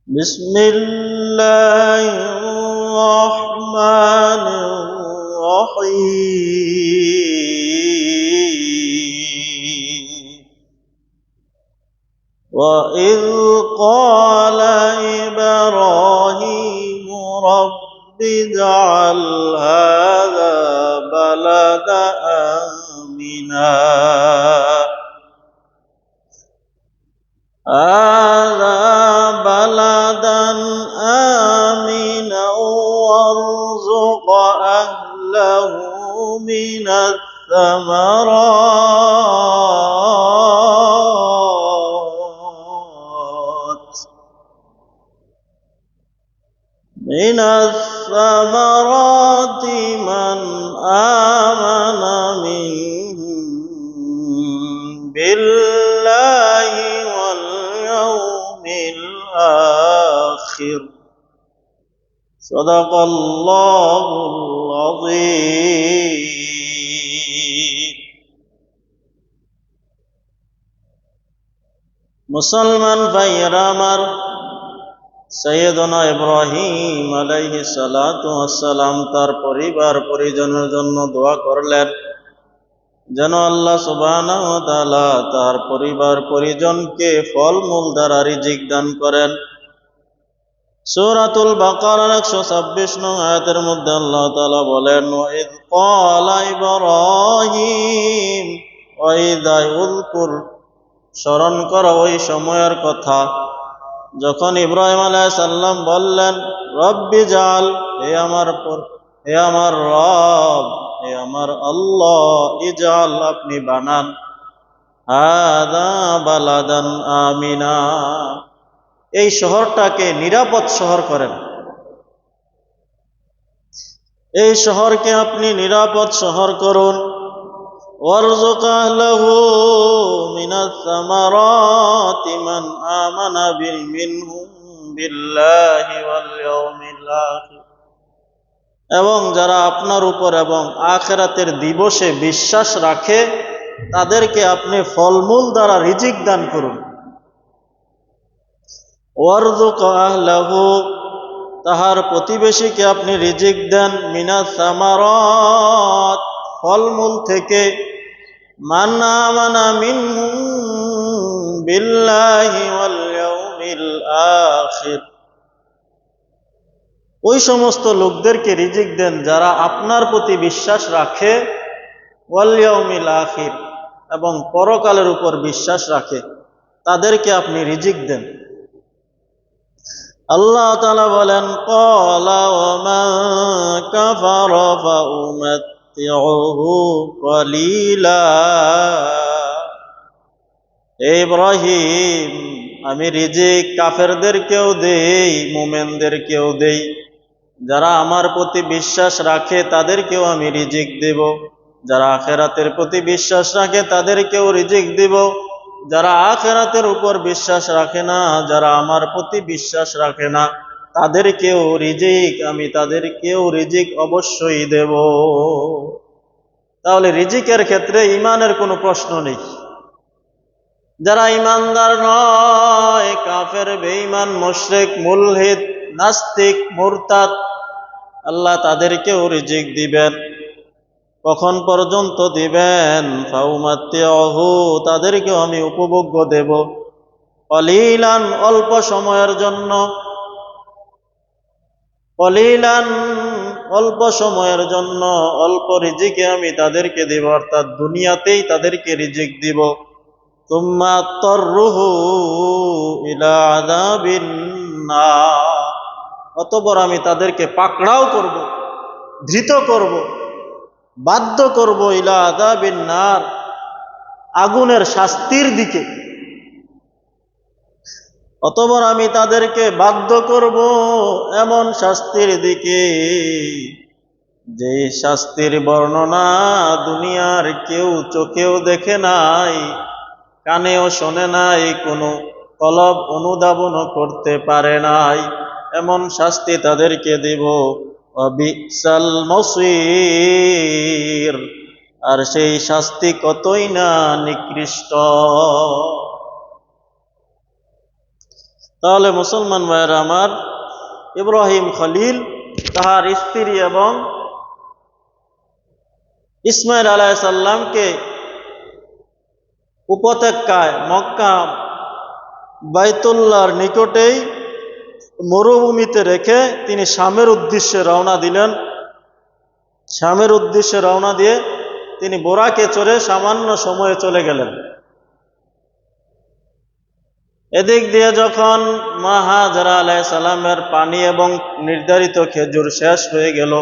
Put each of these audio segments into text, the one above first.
بسم الله الرحمن الرحيم وإذ قال إبراهيم رب اجعل هذا بلد آمنا وارزق أهله من الثمرات من آمن منهم بالله واليوم الآخر صدق الله العظيم মুসলমান ভাইয়েরা আমার, সৈয়দনা ইব্রাহিম আলাইহিস সালাতু ওয়াস সালাম তার পরিবার পরিজনের জন্য দোয়া করলেন যেন আল্লাহ সুবহানাহু ওয়া তাআলা তার পরিবার পরিজনকে ফলমূল দ্বারা রিজিক দান করেন। সূরাতুল বাকারার 126 নং আয়াতের মধ্যে আল্লাহ তাআলা বলেন, ওয়াইদ ক্বালা ইব্রাহিম, ওয়াইদা উযকুর, স্মরণ করো ওই সময়ের কথা যখন ইব্রাহিম আলাইহিস সালাম বললেন, রব্বি জাল, হে আমার রব, হে আমার আল্লাহ, ইজাল, আপনি বানান, হাদা বালাদান আমিনা, এই শহরটাকে নিরাপদ শহর করেন, এই শহরকে আপনি নিরাপদ শহর করুন। ওয়ারযুক আহলাহু মিনাস সামারাতি মান আমানা মিনহুম বিল্লাহি ওয়াল ইয়াউমিল আখির, এবং যারা আপনার উপর এবং আখিরাতের দিবসে বিশ্বাস রাখে তাদেরকে আপনি ফলমূল দ্বারা রিজিক দান করুন। ওয়ারযুক আহলাহু, তাহার প্রতিবেশীকে আপনি রিজিক দেন, মিনাস সামারাত, ফলমূল থেকে, মান আমানা মিনহুম বিল্লাহি ওয়াল ইয়াউমিল আখির, ওই সমস্ত লোকদেরকে রিজিক দেন যারা আপনার প্রতি বিশ্বাস রাখে, ওয়াল ইয়াউমিল আখির, এবং পরকালের উপর বিশ্বাস রাখে, তাদেরকে আপনি রিজিক দেন। আল্লাহ তাআলা বলেন, ক্বালা ওয়া মান কাফারা ফাউমাত্তিউহু ক্বালিলা, হে ইব্রাহিম, আমি রিজিক কাফেরদেরকেও দেই, মুমিনদেরকেও দেই, যারা আমার প্রতি বিশ্বাস রাখে তাদেরকেও আমি রিজিক দেব, যারা আখিরাতের প্রতি বিশ্বাস রাখে তাদেরকেও রিজিক দেব, যারা আখিরাতের উপর বিশ্বাস রাখে না, যারা আমার প্রতি বিশ্বাস রাখে না, তাদেরকেও রিজিক অবশ্যই দেব। তাহলে রিজিকের ক্ষেত্রে ঈমানের কোনো প্রশ্ন নেই। যারা ঈমানদার নয়, কাফের, বেঈমান, মুশরিক, মুলহিদ, নাস্তিক, মুরতাদ, আল্লাহ তাদেরকেও রিজিক দিবেন। কখন পর্যন্ত দিবেন? ফাউমাত্তিউহু, তাদেরকেও আমি উপভোগ্য দেব, কলিলান, অল্প সময়ের জন্য, কলিলান, অল্প সময়ের জন্য, অল্প রিজিকে আমি তাদেরকে দেব, অর্থাৎ দুনিয়াতেই তাদেরকে রিজিক দিব। তুম্মা তাররুহু ইলা আযাবিন নার, অতঃপর আমি তাদেরকে পাকড়াও করব, ধৃত করব, বাধ্য করব, ইলা আযাবিন নার, আগুনের শাস্তির দিকে। অতঃপর আমি তাদেরকে বাধ্য করব এমন শাস্তির দিকে, যে শাস্তির বর্ণনা দুনিয়ার কেউ চোখেও দেখে নাই, কানেও শোনে নাই, কোনো কলব অনুধাবনও করতে পারে নাই, এমন শাস্তি তাদেরকে দেব। বিসাল মসির, আর সেই শাস্তি কতই না নিকৃষ্ট। তাহলে মুসলমান ভাইয়েরা আমার, ইব্রাহিম খলিল তাহার স্ত্রী এবং ইসমাইল আলাইহিস সালামকে উপত্যকায় মক্কা বাইতুল্লাহর নিকটেই মরুভূমিতে রেখে তিনি শামের উদ্দেশ্যে রওনা দিলেন। শামের উদ্দেশ্যে রওনা দিয়ে তিনি বোরাকে চড়ে সামান্য সময়ে চলে গেলেন। এদিক দিয়ে যখন মা হাজরা আলাইহিস সালামের পানি এবং নির্ধারিত খেজুর শেষ হয়ে গেল,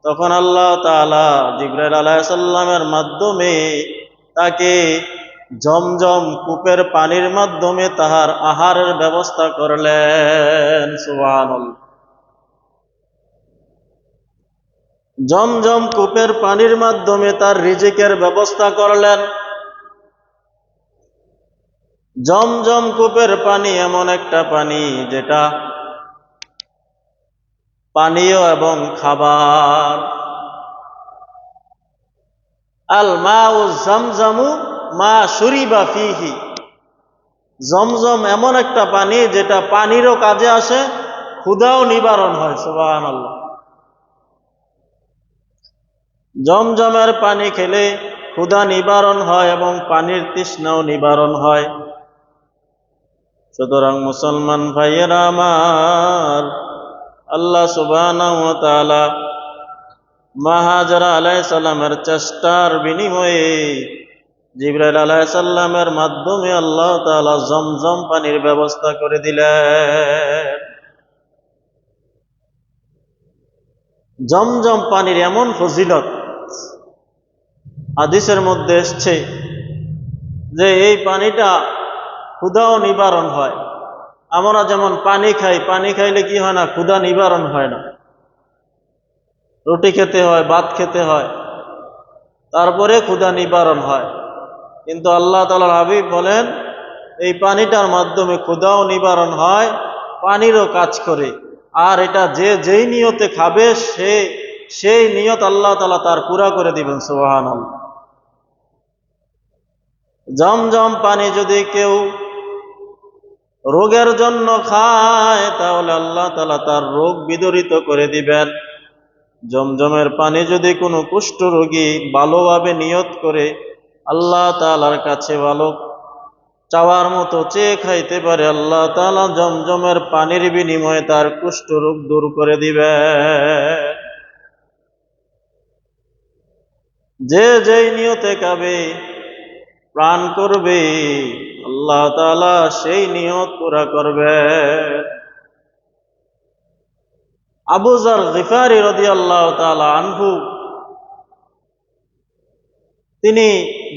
তখন আল্লাহ তাআলা জিবরাইল আলাইহিস সালামের মাধ্যমে তাকে জমজম কূপের পানির মাধ্যমে তাহার আহারের ব্যবস্থা করলেন। সুবহানাল্লাহ। জমজম কূপের পানির মাধ্যমে তার রিজিকের ব্যবস্থা করলেন। জমজম কূপের পানি এমন একটা পানি যেটা পানীয় এবং খাবার। আল মাউ জামজামু মা শুরিবা ফিহি। জমজম এমন একটা পানি যেটা পানিরও কাজে আসে, ক্ষুধাও নিবারণ হয়। সুবহানাল্লাহ। জমজমের পানি খেলে ক্ষুধা নিবারণ হয় এবং পানির তৃষ্ণাও নিবারণ হয়। সুতরাং মুসলমান ভাইয়েরা আমার, আল্লাহ সুবহানাহু ওয়া তাআলা মা হাজরা আলাইহিস সালামের চেষ্টার বিনিময়ে জিবরাইল আলাইহিস সালামের মাধ্যমে আল্লাহ তাআলা জমজম পানির ব্যবস্থা করে দিলেন। জমজম পানির এমন ফজিলত হাদিসের মধ্যে এসছে যে এই পানিটা ক্ষুধাও নিবারণ হয়। আমরা যেমন পানি খাই, পানি খাইলে কি হয় না, ক্ষুধা নিবারণ হয় না। রুটি খেতে হয়, ভাত খেতে হয়, তারপরে ক্ষুধা নিবারণ হয়। কিন্তু আল্লাহ তাআলার হাবিব বলেন এই পানিটার মাধ্যমে ক্ষুধাও নিবারণ হয়, পানিরও কাজ করে। আর এটা যে যেই নিয়তে খাবে সেই নিয়ত আল্লাহ তাআলা তার পুরা করে দিবেন। সুবহানাল্লাহ। জমজম পানি যদি কেউ রোগের জন্য খায় তাহলে আল্লাহ তাআলা তার রোগ বিদরিত করে দিবেন। জমজমের পানি যদি কোনো কুষ্ঠ রোগী ভালোভাবে নিয়ত করে আল্লাহ তাআলার কাছে ভালো চাওয়ার মতো চেয়ে খাইতে পারে, আল্লাহ তাআলা জমজমের পানির বিনিময়ে তার কুষ্ঠ রোগ দূর করে দিবে। যে যেই নিয়তে খাবে, প্রাণ করবে, আল্লাহ তাআলা সেই নিয়ত পুরা করবে। আবু যর গিফারি রাদিয়াল্লাহু তাআলা আনহু, তিনি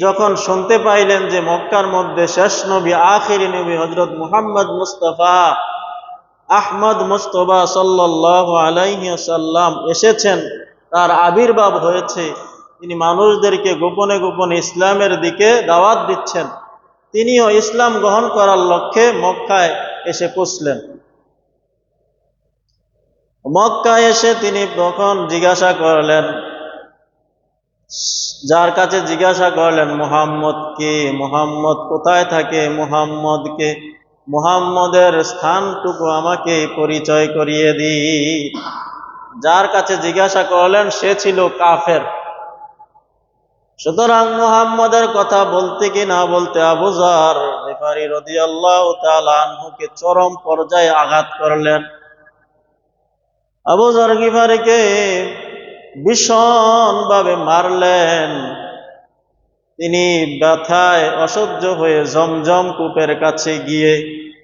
যখন শুনতে পাইলেন যে মক্কার মধ্যে শেষ নবী, আখিরি নবী হযরত মুহাম্মদ মুস্তাফা আহমদ মুস্তফা সাল্লাল্লাহু আলাইহি ওয়াসাল্লাম এসেছেন, তার আবির্ভাব হয়েছে, তিনি মানুষদেরকে গোপনে গোপনে ইসলামের দিকে দাওয়াত দিচ্ছেন, তিনিও ইসলাম গ্রহণ করার লক্ষ্যে মক্কায় এসে পৌঁছলেন। মক্কায় এসে তিনি তখন জিজ্ঞাসা করলেন, যার কাছে জিজ্ঞাসা করলেন মুহাম্মদ কে, মুহাম্মদ কোথায় থাকে, মুহাম্মদের স্থানটুকু আমাকে পরিচয় করিয়ে দিই। যার কাছে জিজ্ঞাসা করলেন সে ছিল কাফের। সুতরাং মুহাম্মদের কথা বলতে কি না বলতে আবু যর গিফারি রাদিয়াল্লাহু তাআলা আনহুকে চরম পর্যায়ে আঘাত করলেন। আবু যর গিফারিকে ভীষণভাবে মারলেন। তিনি ব্যথায় অসহ্য হয়ে জমজম কূপের কাছে গিয়ে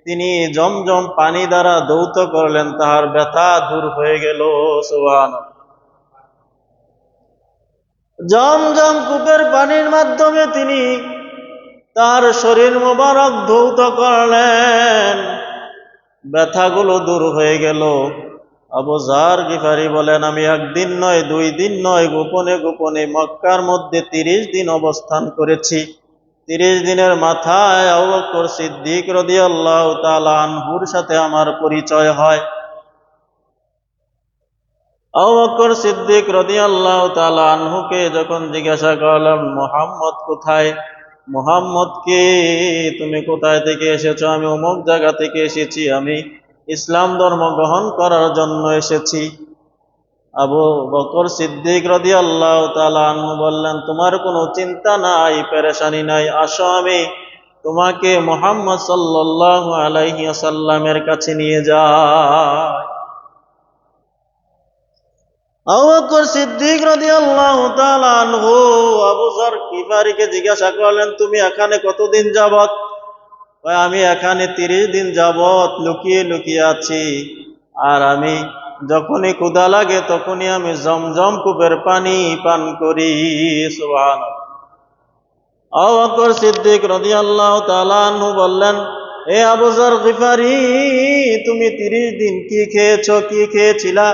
তিনি জমজম পানি দ্বারা ধৌত করলেন, তাহার ব্যথা দূর হয়ে গেল। সুবহানাল্লাহ। জমজম কূপের পানির মাধ্যমে তিনি তার শরীর মোবারক ধৌত করলেন, ব্যথাগুলো দূর হয়ে গেল। আবু যর গিফারি বলেন, আমি একদিন নয়, 2 দিন নয়, গোপনে গোপনে মক্কার মধ্যে 30 দিন অবস্থান করেছি। 30 দিনের মাথায় আবু বকর সিদ্দিক রাদিয়াল্লাহু তাআলা আনহুর সাথে আমার পরিচয় হয়। আবু বকর সিদ্দিক রাদিয়াল্লাহু তাআলা আনহুকে যখন জিজ্ঞাসা করলাম, মুহাম্মদ কোথায়, মুহাম্মদকে তুমি কোথায় থেকে এসেছো? আমি অমুক জায়গা থেকে এসেছি, আমি ইসলাম ধর্ম গ্রহণ করার জন্য এসেছি। আবু বকর সিদ্দিক রাদিয়াল্লাহু তাআলা আনহু বললেন, তোমার কোনো চিন্তা নাই, পেরেশানি নাই, আসো আমি তোমাকে মুহাম্মদ সাল্লাল্লাহু আলাইহি ওয়াসাল্লামের কাছে নিয়ে যাই। আবু বকর সিদ্দিক রাদিয়াল্লাহু তাআলা আনহু আবু যর গিফারীকে জিজ্ঞাসা করলেন, তুমি এখানে কতদিন যাবত? আমি এখানে 30 দিন যাবত লুকিয়ে লুকিয়ে আছি, আর আমি যখনই ক্ষুধা লাগে তখনই আমি জমজম কূপের পানি পান করি। সুবহানাল্লাহ। আবু বকর সিদ্দিক রাদিয়াল্লাহু তাআলা আনহু বললেন, হে আবু যর গিফারী, তুমি 30 দিন কি খেয়েছো, কি খেয়েছিলা?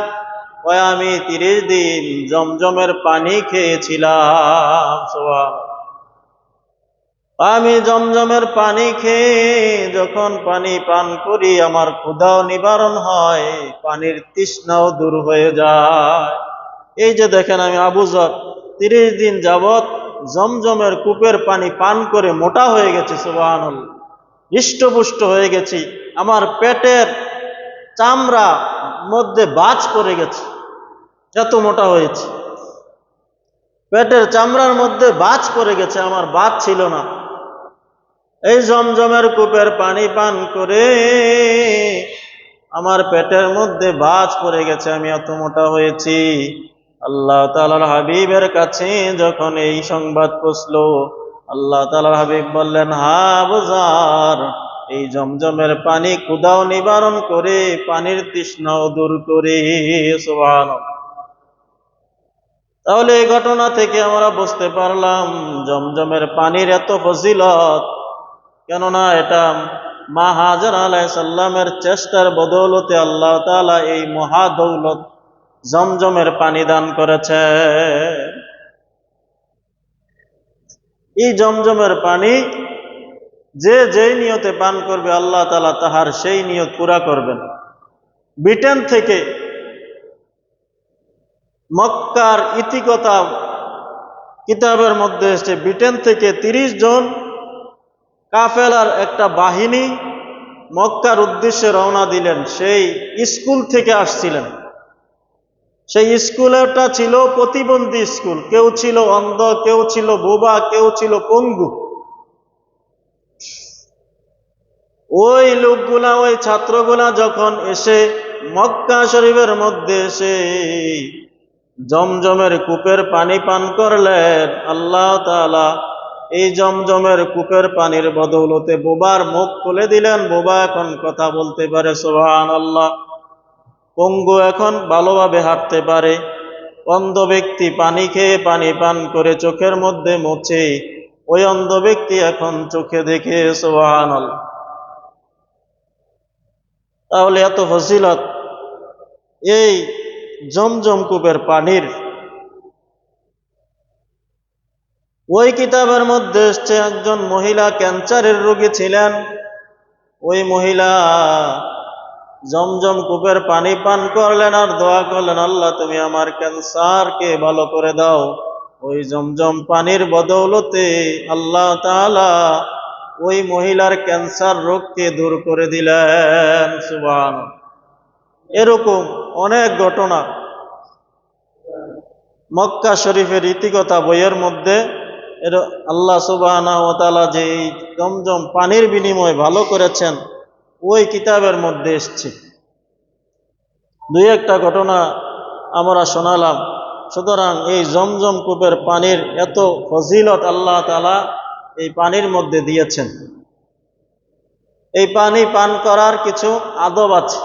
আমি 30 দিন জমজমের পানি খেয়েছিলাম। সুবহানাল্লাহ। আমি জমজমের পানি খেয়ে যখন পানি পান করি আমার ক্ষুধাও নিবারণ হয়, পানির তৃষ্ণাও দূর হয়ে যায়। এই যে দেখেন, আমি আবু যর 30 দিন যাবত জমজমের কূপের পানি পান করে মোটা হয়ে গেছি। সুবহানাল্লাহ। হৃষ্টপুষ্ট হয়ে গেছি, আমার পেটের চামড়া মধ্যে বাজ পড়ে গেছে, এত মোটা হয়েছে। পেটের চামড়ার মধ্যে বাজ পড়ে গেছে, আমার বাত ছিল না। এই জমজমের কূপের পানি পান করে আমার পেটের মধ্যে বাজ পড়ে গেছে, আমি এত মোটা হয়েছি। আল্লাহ তাআলার হাবিবের কাছে যখন এই সংবাদ পৌঁছলো, আল্লাহ তাআলার হাবিব বললেন, হা আবু যর, এই জমজমের পানি ক্ষুধাও নিবারণ করে, পানির তৃষ্ণাও দূর করে। সুবহানাল্লাহ। তাহলে এই ঘটনা থেকে আমরা বুঝতে পারলাম জমজমের পানির এত ফজিলত। কেননা এটা মা হাজেরা আলাইহিস সালামের চেষ্টার বদৌলতে আল্লাহ তাআলা এই মহা দৌলত জমজমের পানি দান করেছে। এই জমজমের পানি যে যেই নিয়তে পান করবে আল্লাহ তাআলা তাহার সেই নিয়ত পুরা করবেন। ব্রিটেন থেকে মক্কার ইতিকথা কিতাবের মধ্যে এসেছে, ব্রিটেন থেকে 30 জন কাফেলার একটা বাহিনী মক্কার উদ্দেশ্যে রওনা দিলেন। সেই স্কুল থেকে আসছিলেন। সেই স্কুলটা ছিল প্রতিবন্ধী স্কুল, কেউ ছিল অন্ধ, কেউ ছিল বোবা, কেউ ছিল পঙ্গু। ওই লোকগুলা, ওই ছাত্রগুলা যখন এসে মক্কা শরীফের মধ্যে এসে জমজমের কূপের পানি পান করলেন, আল্লাহ তাআলা এই জমজমের কূপের পানির বদৌলতে বোবার মুখ খুলে দিলেন। বোবা এখন কথা বলতে পারে। সুবহানাল্লাহ। পঙ্গু এখন ভালোভাবে হাঁটতে পারে। অন্ধ ব্যক্তি পানি খেয়ে পানি পান করে চোখের মধ্যে মোছে, ওই অন্ধ ব্যক্তি এখন চোখে দেখে। সুবহানাল্লাহ। তাহলে এত ফজিলত এই জমজম কূপের পানির। ওই কিতাবের মধ্যে এসছে একজন মহিলা ক্যান্সারের রোগী ছিলেন। ওই মহিলা জমজম কূপের পানি পান করলেন আর দোয়া করলেন, আল্লাহ তুমি আমার ক্যান্সারকে ভালো করে দাও। ওই জমজম পানির বদৌলতে আল্লাহ তাআলা ওই মহিলার ক্যান্সার রোগকে দূর করে দিলেন। সুবহানাল্লাহ। এরকম অনেক ঘটনা মক্কা শরীফের ইতিকথা বইয়ের মধ্যে আল্লাহ সুবহানাহু ওয়া তাআলা যে এই জমজম পানির বিনিময়ে ভালো করেছেন ওই কিতাবের মধ্যে এসছে। দুই একটা ঘটনা আমরা শোনালাম। সুতরাং এই জমজম কূপের পানির এত ফজিলত আল্লাহ তাআলা এই পানির মধ্যে দিয়েছেন। এই পানি পান করার কিছু আদব আছে।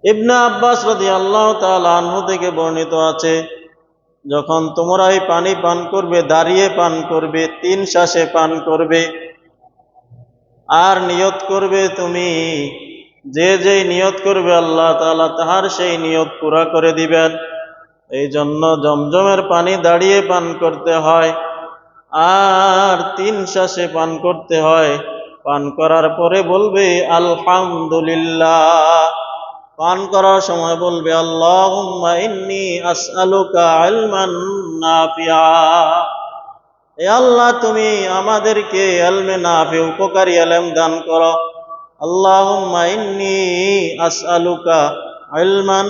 ইবনে আব্বাস রাদিয়াল্লাহু তাআলা আনহু থেকে বর্ণিত আছে, যখন তোমরা এই পানি পান করবে দাঁড়িয়ে পান করবে, 3 শ্বাসে পান করবে, আর নিয়ত করবে তুমি যে যেই নিয়ত করবে আল্লাহ তাআলা তাহার সেই নিয়ত পুরা করে দিবেন। এই জন্য জমজমের পানি দাঁড়িয়ে পান করতে হয় আর 3 শ্বাসে পান করতে হয়। পান করার পরে বলবে আলহামদুলিল্লাহ। পান করার সময় বলবে আল্লাহুম্মা ইন্নী আসআলুকা ইলমান নাফিআ, হে আল্লাহ তুমি আমাদেরকে ইলমে নাফি উপকারী ইলম দান করো। আল্লাহুম্মা ইন্নী আসআলুকা ইলমান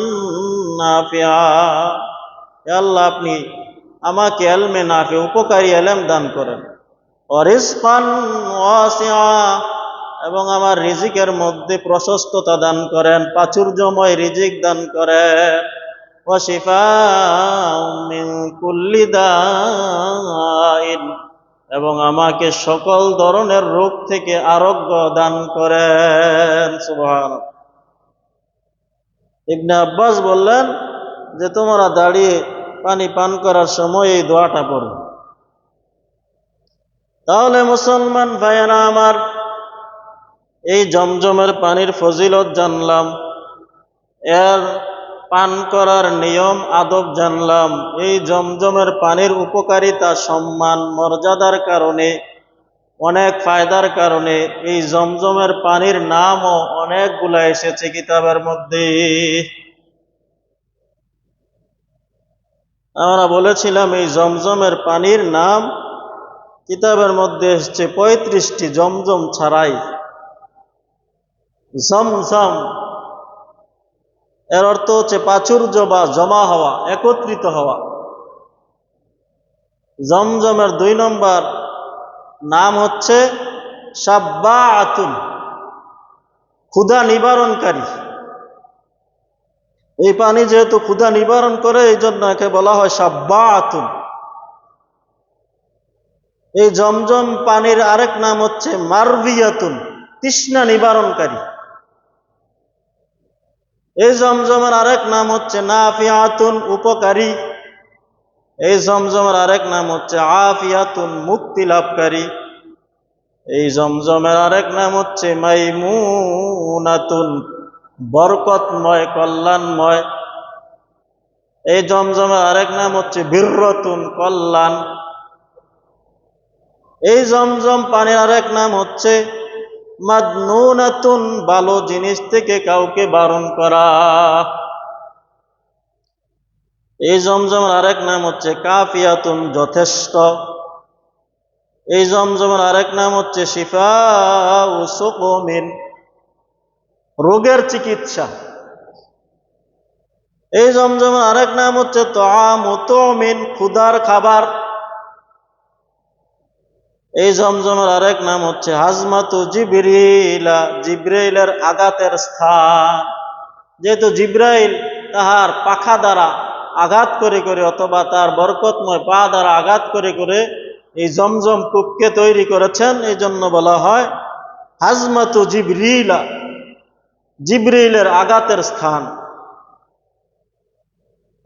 নাফিআ, হে আল্লাহ আপনি আমাকে ইলমে নাফি উপকারী ইলম দান করেন। ওয়া রিজকান ওয়াসিআ, এবং আমার রিজিকের মধ্যে প্রশস্ততা দান করেন, প্রাচুর্যময় রিজিক দান করেন। ওয়া শিফাআম মিন কুল্লি দাইন, এবং আমাকে সকল ধরনের রোগ থেকে আরোগ্য দান করেন। সুবহানাল্লাহ। ইবনে আব্বাস বললেন যে তোমরা দাঁড়িয়ে পানি পান করার সময় এই দোয়াটা পড়ো। তাহলে মুসলমান ভাইয়েরা আমার, এই জমজমের পানির ফজিলত জানলাম, এর পান করার নিয়ম আদব জানলাম। এই জমজমের পানির উপকারিতা, সম্মান, মর্যাদার কারণে, অনেক ফায়দার কারণে এই জমজমের পানির নামও অনেকগুলা এসেছে কিতাবের মধ্যে। আমরা বলেছিলাম এই জমজমের পানির নাম কিতাবের মধ্যে এসেছে 35টি, জমজম ছাড়াই। জমজম এর অর্থ হচ্ছে প্রাচুর্য বা জমা হওয়া, একত্রিত হওয়া। জমজমের 2 নম্বর নাম হচ্ছে সাব্বাআতুন, ক্ষুধা নিবারণকারী। এই পানি যেহেতু ক্ষুধা নিবারণ করে, এই জন্য একে বলা হয় সাব্বাআতুন। এই জমজম পানির আরেক নাম হচ্ছে মারবিয়াতুন, তৃষ্ণা নিবারণকারী। এই জমজমের আরেক নাম হচ্ছে নাফিআতুন, উপকারী। এই জমজমের আরেক নাম হচ্ছে আফিয়াতুন, মুক্তি লাভকারী। এই জমজমের আরেক নাম হচ্ছে মাইমুনাতুন, বরকতময়, কল্যাণময়। এই জমজমের আরেক নাম হচ্ছে বিররাতুন, কল্যাণ। এই জমজম পানির আরেক নাম হচ্ছে মাদনুনাতুন, ভালো জিনিস থেকে কাউকে বারণ করা। এই জমজমের আরেক নাম হচ্ছে কাফিয়াতুন, যথেষ্ট। এই জমজমের আরেক নাম হচ্ছে শিফাউ সুকুমিন, রোগের চিকিৎসা। এই জমজমের আরেক নাম হচ্ছে তুআমু তুমিন, ক্ষুধার খাবার। এই জমজমের আরেক নাম হচ্ছে হাজমাতু জিবরিলা, জিব্রাইলের আঘাতের স্থান। যেহেতু জিব্রাইল তাহার পাখা দ্বারা আঘাত করে করে, অথবা তার বরকতময় পা দ্বারা আঘাত করে করে এই জমজম কূপকে তৈরি করেছেন, এই জন্য বলা হয় হাজমাতু জিবরিলা, জিব্রাইলের আঘাতের স্থান।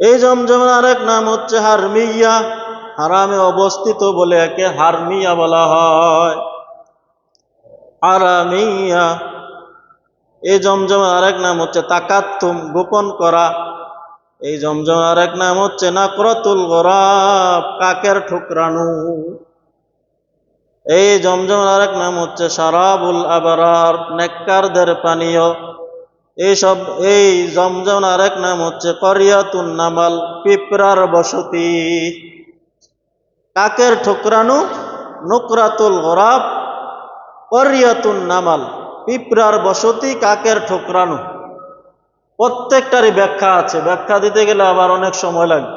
এই জমজমের আরেক নাম হচ্ছে হারমিয়া, হারামে অবস্থিত বলে একে হারমিয়া বলা হয়, হারামিয়া। এই জমজমের আরেক নাম হচ্ছে তাকাত্তুম, গোপন করা। এই জমজমের আরেক নাম হচ্ছে নাকরাতুল গরাব, কাকের ঠুকরানো। এই জমজমের আরেক নাম হচ্ছে শারাবুল আবরার, নেককারদের পানীয়। এই জমজমের আরেক নাম হচ্ছে করিয়াতুন নামাল, পিঁপড়ার বসতি। কাকের ঠুকরানো, নুকরাতুল গরাব, করিয়াতুন নামাল, পিঁপড়ার বসতি, কাকের ঠুকরানো। প্রত্যেকটারই ব্যাখ্যা আছে, ব্যাখ্যা দিতে গেলে আবার অনেক সময় লাগবে।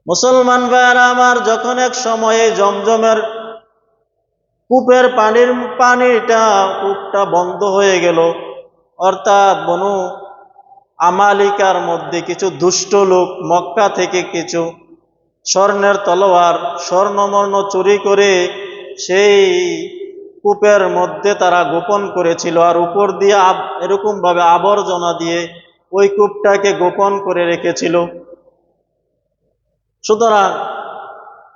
মুসলমান ভাইয়েরা আমার, যখন এক সময়ে জমজমের কূপের কূপটা বন্ধ হয়ে গেল, অর্থাৎ বনু আমালিকার মধ্যে কিছু দুষ্ট লোক মক্কা থেকে কিছু স্বর্ণের তলোয়ার, স্বর্ণমর্ণ চুরি করে সেই কূপের মধ্যে তারা গোপন করেছিল, আর উপর দিয়ে এরকম ভাবে আবর্জনা দিয়ে ওই কূপটাকে গোপন করে রেখেছিল। সুতরাং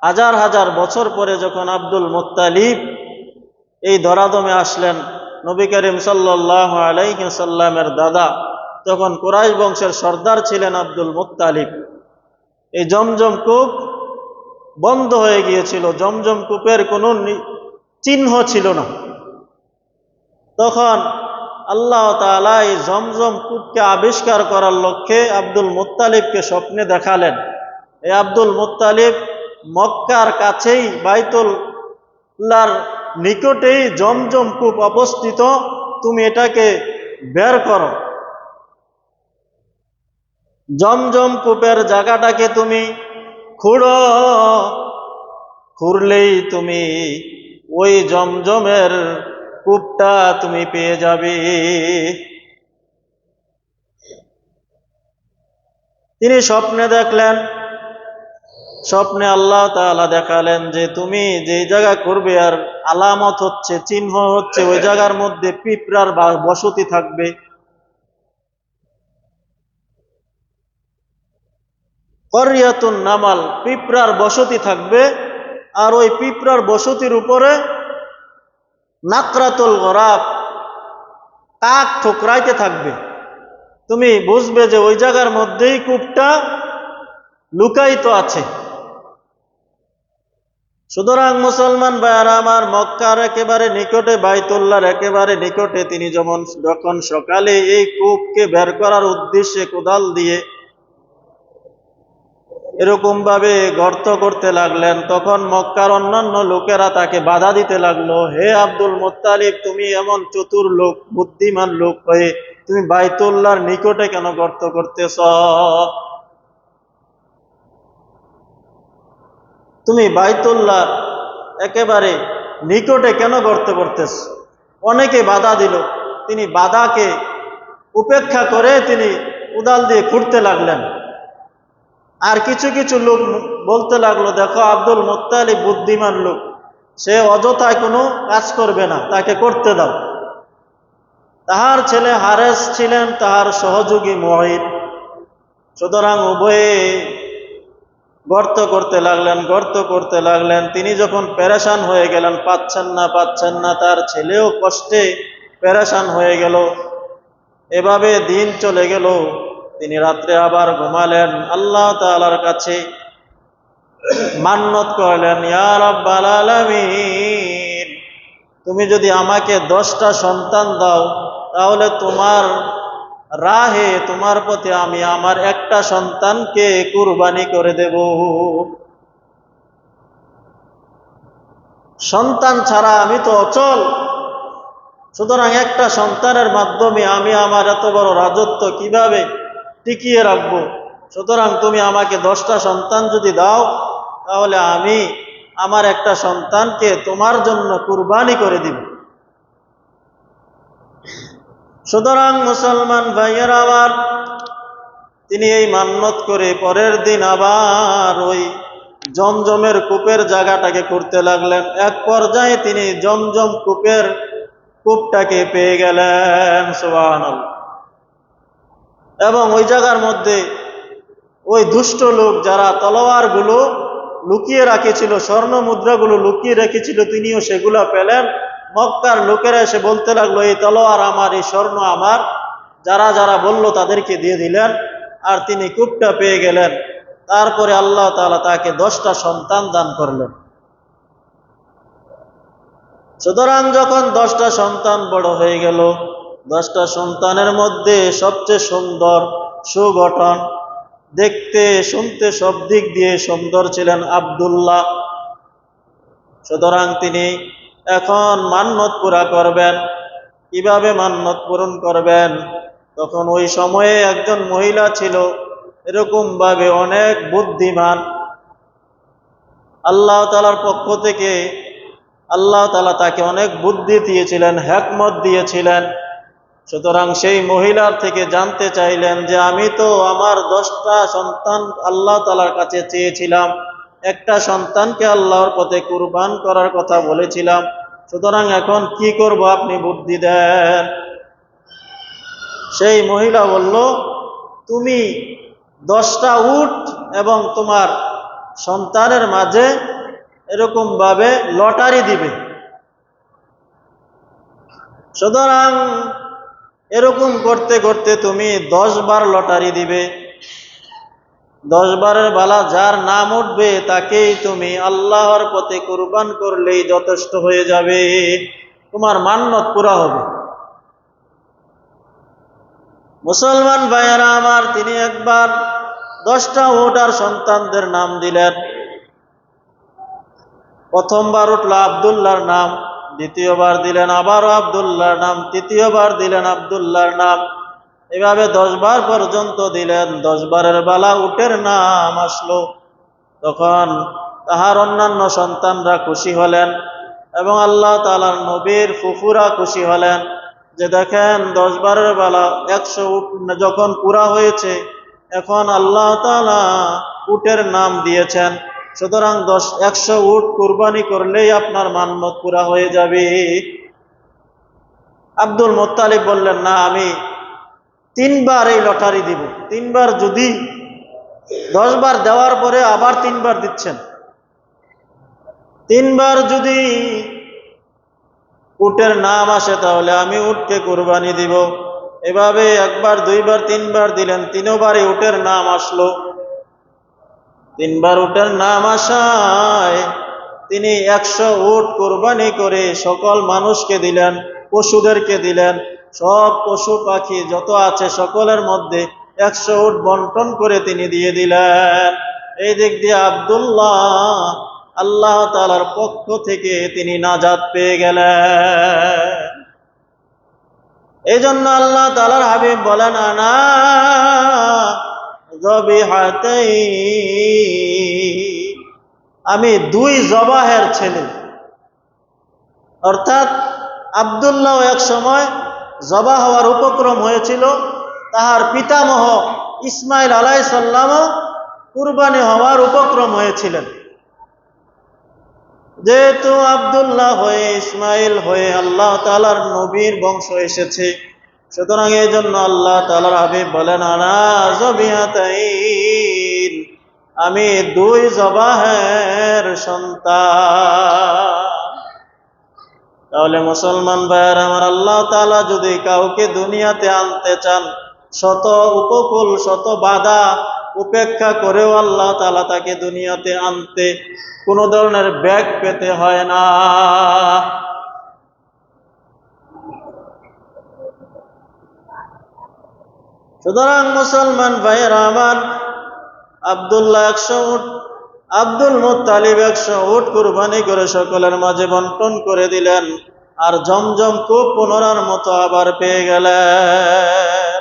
হাজার হাজার বছর পরে যখন আব্দুল মুত্তালিব এই ধরাধামে আসলেন, নবী করিম সাল্লাল্লাহু আলাইহি সাল্লামের দাদা, তখন কুরাইশ বংশের সর্দার ছিলেন আব্দুল মুত্তালিব। এই জমজম কূপ বন্ধ হয়ে গিয়েছিল, জমজম কূপের কোনো চিহ্ন ছিল না। তখন আল্লাহ তাআলা এই জমজম কূপকে আবিষ্কার করার লক্ষ্যে আব্দুল মুত্তালিবকে স্বপ্নে দেখালেন। এই আব্দুল মুত্তালিব মক্কার কাছেই বাইতুল্লাহর নিকটেই জমজম কূপ অবস্থিত, তুমি এটাকে বের করো। জমজম কূপের জায়গাটাকে তুমি খুঁড়ো, খুঁড়লেই তুমি ওই জমজমের কূপটা তুমি পেয়ে যাবে। তিনি স্বপ্নে দেখলেন, স্বপ্নে আল্লাহ তাআলা দেখালেন যে তুমি যেই জায়গা করবে আর আলামত হচ্ছে, চিহ্ন হচ্ছে, ওই জায়গার মধ্যে পিঁপড়ার বসতি থাকবে। করিয়াতুন নামাল, পিঁপড়ার বসতি থাকবে, আর ওই পিঁপড়ার বসতির উপরে নাকরাতুল গরাব, কাক ঠোকরাইতে থাকবে। তুমি বুঝবে যে ওই জায়গার মধ্যেই কূপটা লুকায়িত আছে। সুতরাং মুসলমান ভাইয়ারা আমার, মক্কার একেবারে নিকটে, বাইতুল্লাহর একেবারে নিকটে তিনি যখন সকালে এই কূপকে বের করার উদ্দেশ্যে কোদাল দিয়ে এরকম ভাবে গর্ত করতে লাগলেন, তখন মক্কার অন্যান্য লোকেরা তাকে বাধা দিতে লাগলো, হে আব্দুল মুত্তালিব, তুমি এমন চতুর লোক, বুদ্ধিমান লোক হয়ে তুমি বাইতুল্লাহর নিকটে কেন গর্ত করতেছ? তুমি বাইতুল্লাহ একেবারে নিকটে কেন গর্ত করতেছ? অনেকে বাধা দিল, তিনি বাধাকে উপেক্ষা করে তিনি উদাল দিয়ে খুঁড়তে লাগলেন। আর কিছু কিছু লোক বলতে লাগলো, দেখো আব্দুল মুত্তালিব বুদ্ধিমান লোক, সে অযথায় কোনো কাজ করবে না, তাকে করতে দাও। তাহার ছেলে হারেস ছিলেন তাহার সহযোগী মুঈদ। সুতরাং উভয়ে গর্ত করতে লাগলেন, গর্ত করতে লাগলেন। তিনি যখন পেরেশান হয়ে গেলেন, পাচ্ছেন না, তার ছেলেও কষ্টে পেরেশান হয়ে গেল। এভাবে দিন চলে গেল। তিনি রাত্রে আবার ঘুমালেন, আল্লাহ তাআলার কাছে মান্নত করলেন, ইয়া রাব্বাল আলামিন, তুমি যদি আমাকে 10টা সন্তান দাও, তাহলে তোমার রাহে, তোমার পথে আমি আমার একটা সন্তানকে কুরবানি করে দেব। সন্তান ছাড়া আমি তো অচল, সুতরাং একটা সন্তানের মাধ্যমে আমি আমার এত বড় রাজত্ব কিভাবে টিকিয়ে রাখবো? সুতরাং তুমি আমাকে 10টা সন্তান যদি দাও, তাহলে আমি আমার একটা সন্তানকে তোমার জন্য কুরবানি করে দিব। সুতরাং মুসলমান ভাইয়েরা আমার, তিনি এই মান্নত করে পরের দিন আবার ওই জমজমের কূপের জায়গাটাকে করতে লাগলেন। এক পর্যায়ে তিনি জমজম কূপটাকে পেয়ে গেলেন, সুবহানাল্লাহ। এবং ওই জায়গার মধ্যে ওই দুষ্ট লোক যারা তলোয়ারগুলো লুকিয়ে রাখেছিল, স্বর্ণ মুদ্রাগুলো লুকিয়ে রেখেছিল, তিনিও সেগুলা পেলেন। মক্কার লোকেরা এসে বলতে লাগলো, এই তলোয়ার আমার, এই স্বর্ণ আমার। যারা যারা বলল তাদেরকে দিয়ে দিলেন, আর তিনি কূপটা পেয়ে গেলেন। তারপরে আল্লাহ তাআলা তাকে 10টা সন্তান দান করলেন। সুতরাং যখন 10টা সন্তান বড় হয়ে গেল, 10টা সন্তানের মধ্যে সবচেয়ে সুন্দর, সুগঠন, দেখতে শুনতে সব দিক দিয়ে সুন্দর ছিলেন আব্দুল্লাহ। সুতরাং তিনি এখন মান্নত পুরা করবেন। কিভাবে মান্নত পূরণ করবেন? তখন ওই সময়ে একজন মহিলা ছিল, এরকম ভাবে অনেক বুদ্ধিমান। আল্লাহ তাআলার পক্ষ থেকে আল্লাহ তাআলা তাকে অনেক বুদ্ধি দিয়েছিলেন, হিকমত দিয়েছিলেন। সুতরাং সেই মহিলার থেকে জানতে চাইলেন যে আমি তো আমার 10টা সন্তান আল্লাহ তাআলার কাছে চেয়েছিলাম, একটা সন্তানকে আল্লাহর পথে কুরবান করার কথা বলেছিলাম, সুতরাং এখন কি করব, আপনি বুদ্ধি দেন। সেই মহিলা বলল, তুমি 10টা উট এবং তোমার সন্তানের মাঝে এরকম ভাবে লটারি দিবে। সুতরাং এরকম করতে করতে তুমি 10 বার লটারি দিবে। 10 বারের বালা যার নাম উঠবে তাকেই তুমি আল্লাহর পথে কুরবান করলেই যথেষ্ট হয়ে যাবে, তোমার মান্নত পুরা হবে। মুসলমান ভাইয়েরা আমার, তিনি একবার 10টা উট আর সন্তানদের নাম দিলেন। প্রথমবার উঠল আব্দুল্লাহর নাম, দ্বিতীয়বার দিলেন আবারও আব্দুল্লাহর নাম, তৃতীয়বার দিলেন আব্দুল্লাহর নাম, এভাবে 10 বার পর্যন্ত দিলেন। 10 বারের বেলা উটের নাম আসলো। তখন তাহার অন্যান্য সন্তানরা খুশি হলেন এবং আল্লাহ তাআলার নবীর ফুফুরা খুশি হলেন যে দেখেন 10 বারের বেলা 100 উট যখন পুরা হয়েছে, এখন আল্লাহ তাআলা উটের নাম দিয়েছেন, সুতরাং 100 উট কুরবানি করলেই আপনার মান্নত পুরা হয়ে যাবে। আব্দুল মুত্তালিব বললেন, না, আমি 3 বার এই লটারি দিব। 3 বার যদি 10 বার দেওয়ার পরে আবার 3 বার দিচ্ছেন, 3 বার যদি উটের নাম আসে তাহলে আমি উটকে কুরবানি দিব। এভাবে 1 বার 2 বার 3 বার দিলেন, 3 বারে উটের নাম আসলো। 3 বার উটের নাম আসায় তিনি 100 উট কুরবানি করে সকল মানুষকে দিলেন, পশুদেরকে দিলেন। সব পশু পাখি যত আছে সকলের মধ্যে 100 উট বন্টন করে তিনি দিয়ে দিলেন। এই দিক দিয়ে আব্দুল্লাহ আল্লাহ তাআলার পক্ষ থেকে তিনি নাজাত পেয়ে গেলেন। এই জন্য আল্লাহ তাআলার হাবিব বলেন, আনা যবিহাতাই, আমি 2 জবাহের ছেলে। অর্থাৎ আব্দুল্লাহ এক সময় জবা হওয়ার উপক্রম হয়েছিল, তাহার পিতামহ ইসমাইল আলাইহিস সালামও কুরবানি হওয়ার উপক্রম হয়েছিলেন। যেহেতু আব্দুল্লাহ হয়ে ইসমাইল হয়ে আল্লাহ তাআলার নবীর বংশ এসেছে, সুতরাং এই জন্য আল্লাহ তাআলার হাবিব বলেন, আনা যবিহাতাইন, আমি 2 জবাহের সন্তান। তাহলে মুসলমান ভাইয়ের আমার, আল্লাহ তাআলা যদি কাউকে দুনিয়াতে আনতে চান, শত উপকূল শত বাধা উপেক্ষা করেও আল্লাহ তাআলা তাকে দুনিয়াতে আনতে কোনো ধরনের ব্যাগ পেতে হয় না। সুতরাং মুসলমান ভাইয়েরা আমার, আব্দুল্লাহ 100 উট, আব্দুল মুত্তালিব 100 উট কুরবানি করে সকলের মাঝে বন্টন করে দিলেন। আর জমজম কূপ পুনরার মতো আবার পেয়ে গেলেন।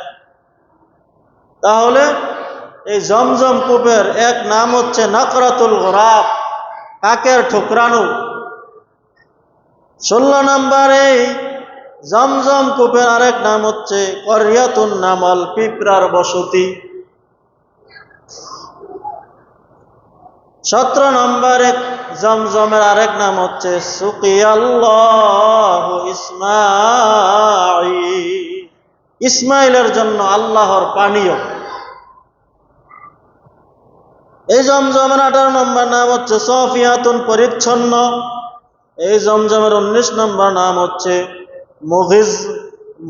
তাহলে এই জমজম কূপের এক নাম হচ্ছে নাকরাতুল গুরাব, কাকের ঠুকরানো। 16 নম্বরে জমজম কূপের আরেক নাম হচ্ছে করিয়াতুন নামাল, পিঁপড়ার বসতি। 17 নম্বরে জমজমের আরেক নাম হচ্ছে সুকিয়াল্লাহু ইসমাঈল, ইসমাইলের জন্য আল্লাহর পানীয়। এই জমজমের 18 নম্বর নাম হচ্ছে সফিয়াতুন, পরিচ্ছন্ন। এই জমজমের 19 নম্বর নাম হচ্ছে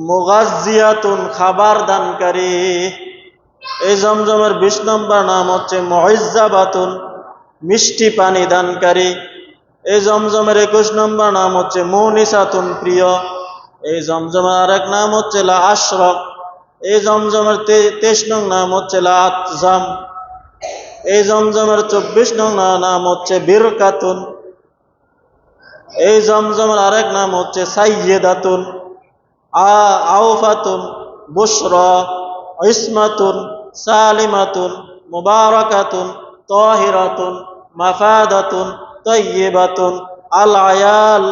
মুগাজ্জিয়াতুন, খাবার দানকারী। এই জমজমের 20 নম্বর নাম হচ্ছে মুইজ্জাবাতুন, মিষ্টি পানি দানকারী। এই জমজমের 21 নম্বর নাম হচ্ছে মুনিসাতুন, প্রিয়। এই জমজমের আরেক নাম হচ্ছে লা আশরাক। এই জমজমের 23 নং নাম হচ্ছে লা আতজাম। এই জমজমের 24 নং নাম হচ্ছে বিরকাতুন। এই জমজমের আরেক নাম হচ্ছে সাইয়্যিদাতুন, আউফাতুন, বুশরা, ইসমাতুন, সালিমাতুন, মুবারাকাতুন, তাহিরাতুন, মাফাদাতুন, তাইয়্যিবাতুন, আল আয়াল,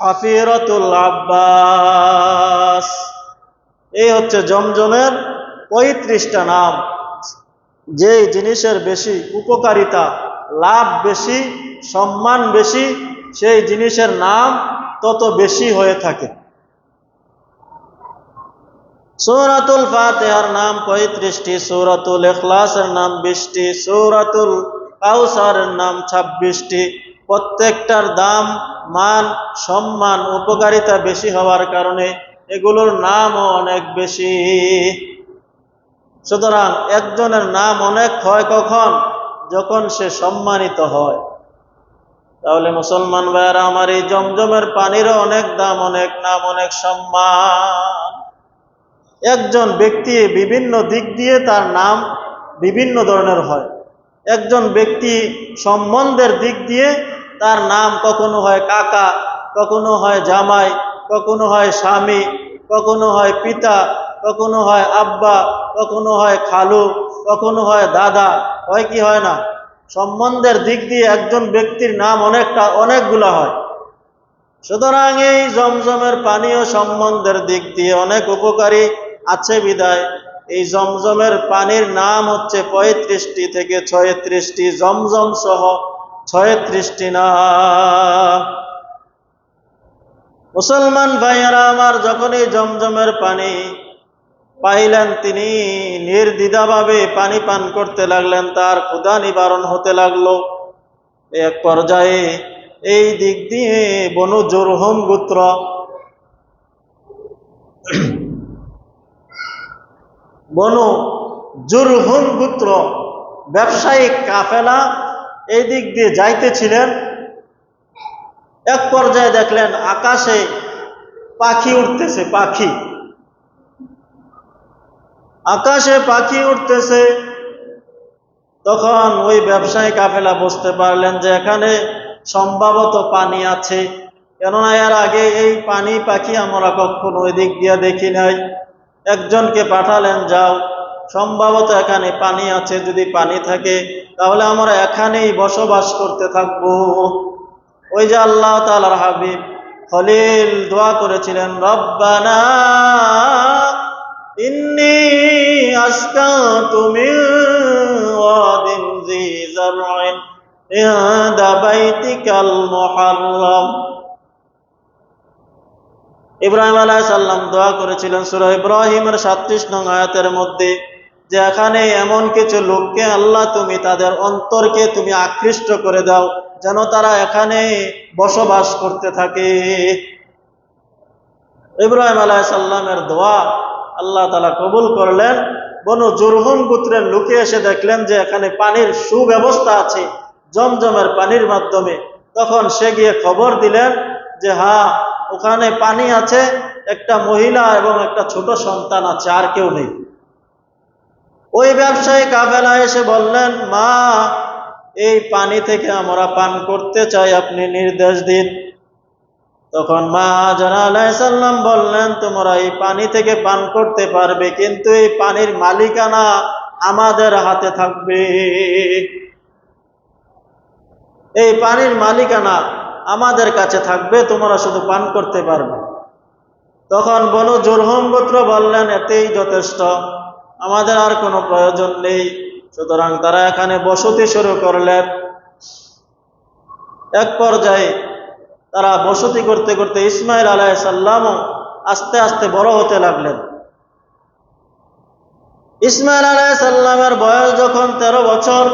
হাফিরাতুল আব্বাস। এই হচ্ছে জমজমের 35টা নাম। যে জিনিসের বেশি উপকারিতা, লাভ বেশি, সম্মান বেশি, সেই জিনিসের নাম তত বেশি হয়ে থাকে। সূরাতুল ফাতিহার নাম 35টি, সূরাতুল ইখলাসের নাম 20টি, সূরাতুল কাউসারের নাম 26টি। প্রত্যেকটার দাম, মান, সম্মান, উপকারিতা বেশি হওয়ার কারণে এগুলোর নামও অনেক বেশি। সুতরাং একজনের নাম অনেক হয় কখন? যখন সে সম্মানিত হয়। তাহলে মুসলমান ভাইয়েরা আমার, এই জমজমের পানিরও অনেক দাম, অনেক নাম, অনেক সম্মান। একজন ব্যক্তি বিভিন্ন দিক দিয়ে তার নাম বিভিন্ন ধরনের হয়। একজন ব্যক্তি সম্বন্ধের দিক দিয়ে তার নাম কখনো হয় কাকা, কখনো হয় জামাই, কখনো হয় স্বামী, কখনো হয় পিতা, কখনো হয় আব্বা, কখনো হয় খালু, কখনো হয় দাদা, হয় কি হয় না? সম্বন্ধের দিক দিয়ে একজন ব্যক্তির নাম অনেকগুলা হয়। সুতরাং এই জমজমের পানীয় সম্বন্ধের দিক দিয়ে অনেক উপকারী আছে বিদায় এই জমজমের পানির নাম হচ্ছে 35টি থেকে 36টি, জমজম সহ 36টি নাম। মুসলমান ভাইয়েরা আমার, যখন এই জমজমের পানি পাইলেন তিনি নির্দ্বিধাভাবে পানি পান করতে লাগলেন, তার ক্ষুধা নিবারণ হতে লাগলো। এক পর্যায়ে এই দিক দিয়ে বনু জুরহুম গোত্র বনু জুরহুম গোত্র ব্যবসায়িক কাফেলা এই দিক দিয়ে যাইতেছিলেন। এক পর্যায়ে দেখলেন আকাশে পাখি উঠতেছে, আকাশে পাখি উঠতেছে। তখন ওই ব্যবসায়ী কাফেলা বুঝতে পারলেন যে এখানে সম্ভবত পানি আছে, কেননা এর আগে এই পানি পাখি আমরা কখনো ওই দিক দিয়ে দেখি নাই। একজনকে পাঠালেন, যাও, সম্ভবত এখানে পানি আছে, যদি পানি থাকে তাহলে আমরা এখানেই বসবাস করতে থাকবো। ওই যে আল্লাহ তাআলার হাবিব খলিল দোয়া করেছিলেন, রব্বানা ইন্নী আসকানতু মিন ওয়াদিন যী যারইন ইনদা বাইতিকাল মুহাররম। ইব্রাহিম আলাইহিস সালাম দোয়া করেছিলেন সূরা ইব্রাহিমের 37 নং আয়াতের মধ্যে, যে এখানে এমন কিছু লোককে আল্লাহ তুমি তাদের অন্তরকে তুমি আকৃষ্ট করে দাও যেন তারা এখানে বসবাস করতে থাকে। ইব্রাহিম আলাইহিস সালামের দোয়া আল্লাহ তাআলা কবুল করলেন। বনু জুরহুম গোত্রের লোকে এসে দেখলেন যে এখানে পানির সুব্যবস্থা আছে জমজমের পানির মাধ্যমে। তখন সে গিয়ে খবর দিলেন যে হ্যাঁ, ওখানে পানি আছে, একটা মহিলা এবং একটা ছোট সন্তান আছে, আর কেউ নেই। ওই ব্যবসায়ী কাফেলা এসে বললেন, মা, এই পানি থেকে আমরা পান করতে চাই, আপনি নির্দেশ দিন। তখন মা হাজেরা আলাইহিস সালাম বললেন, তোমরা এই পানি থেকে পান করতে পারবে, কিন্তু এই পানির মালিকানা আমাদের হাতে থাকবে। এই পানির মালিকানা আমাদের কাছে থাকবে, তোমরা শুধু পান করতে পারবে। তখন বনু জুরহুম গোত্র বললেন, এতেই যথেষ্ট, আমাদের আর কোনো প্রয়োজন নেই। সুতরাং তারা এখানে বসতি শুরু করলেন। এক পর্যায়ে তারা বসতি করতে করতে ইসমাইল আলাইহিস সালামও আস্তে আস্তে বড় হতে লাগলেন। ইসমাইল আলাইহিস সালামের বয়স যখন 13 বছর,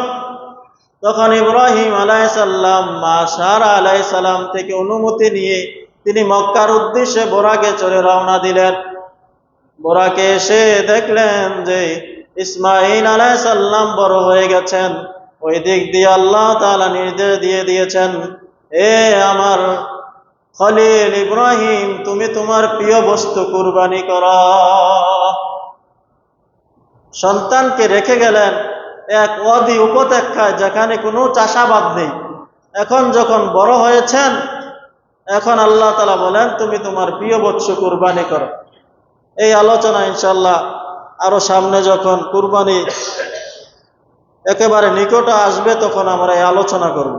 তখন ইব্রাহিম আলাইহিস সালাম মা সারা আলাইহিস সালাম থেকে অনুমতি নিয়ে তিনি মক্কার উদ্দেশ্যে বোরাকে চড়ে রওনা দিলেন। বোরাকে এসে দেখলেন যে ইসমাইল আলাইহিস সালাম বড় হয়ে গেছেন। ওই দিক দিয়ে আল্লাহ তাআলা নির্দেশ দিয়ে দিয়েছেন, এ আমার খলিল ইব্রাহিম, তুমি তোমার প্রিয় বস্তু কুরবানি করো। সন্তানকে রেখে গেলেন এক ওয়াদি উপত্যকায়, যেখানে কোনো চাষাবাদ নেই। এখন যখন বড় হয়েছেন, এখন আল্লাহ তাআলা বলেন, তুমি তোমার প্রিয় বস্তু কুরবানি করো। এই আলোচনা ইনশাআল্লাহ আরো সামনে যখন কুরবানি একেবারে নিকটে আসবে তখন আমরা এই আলোচনা করব।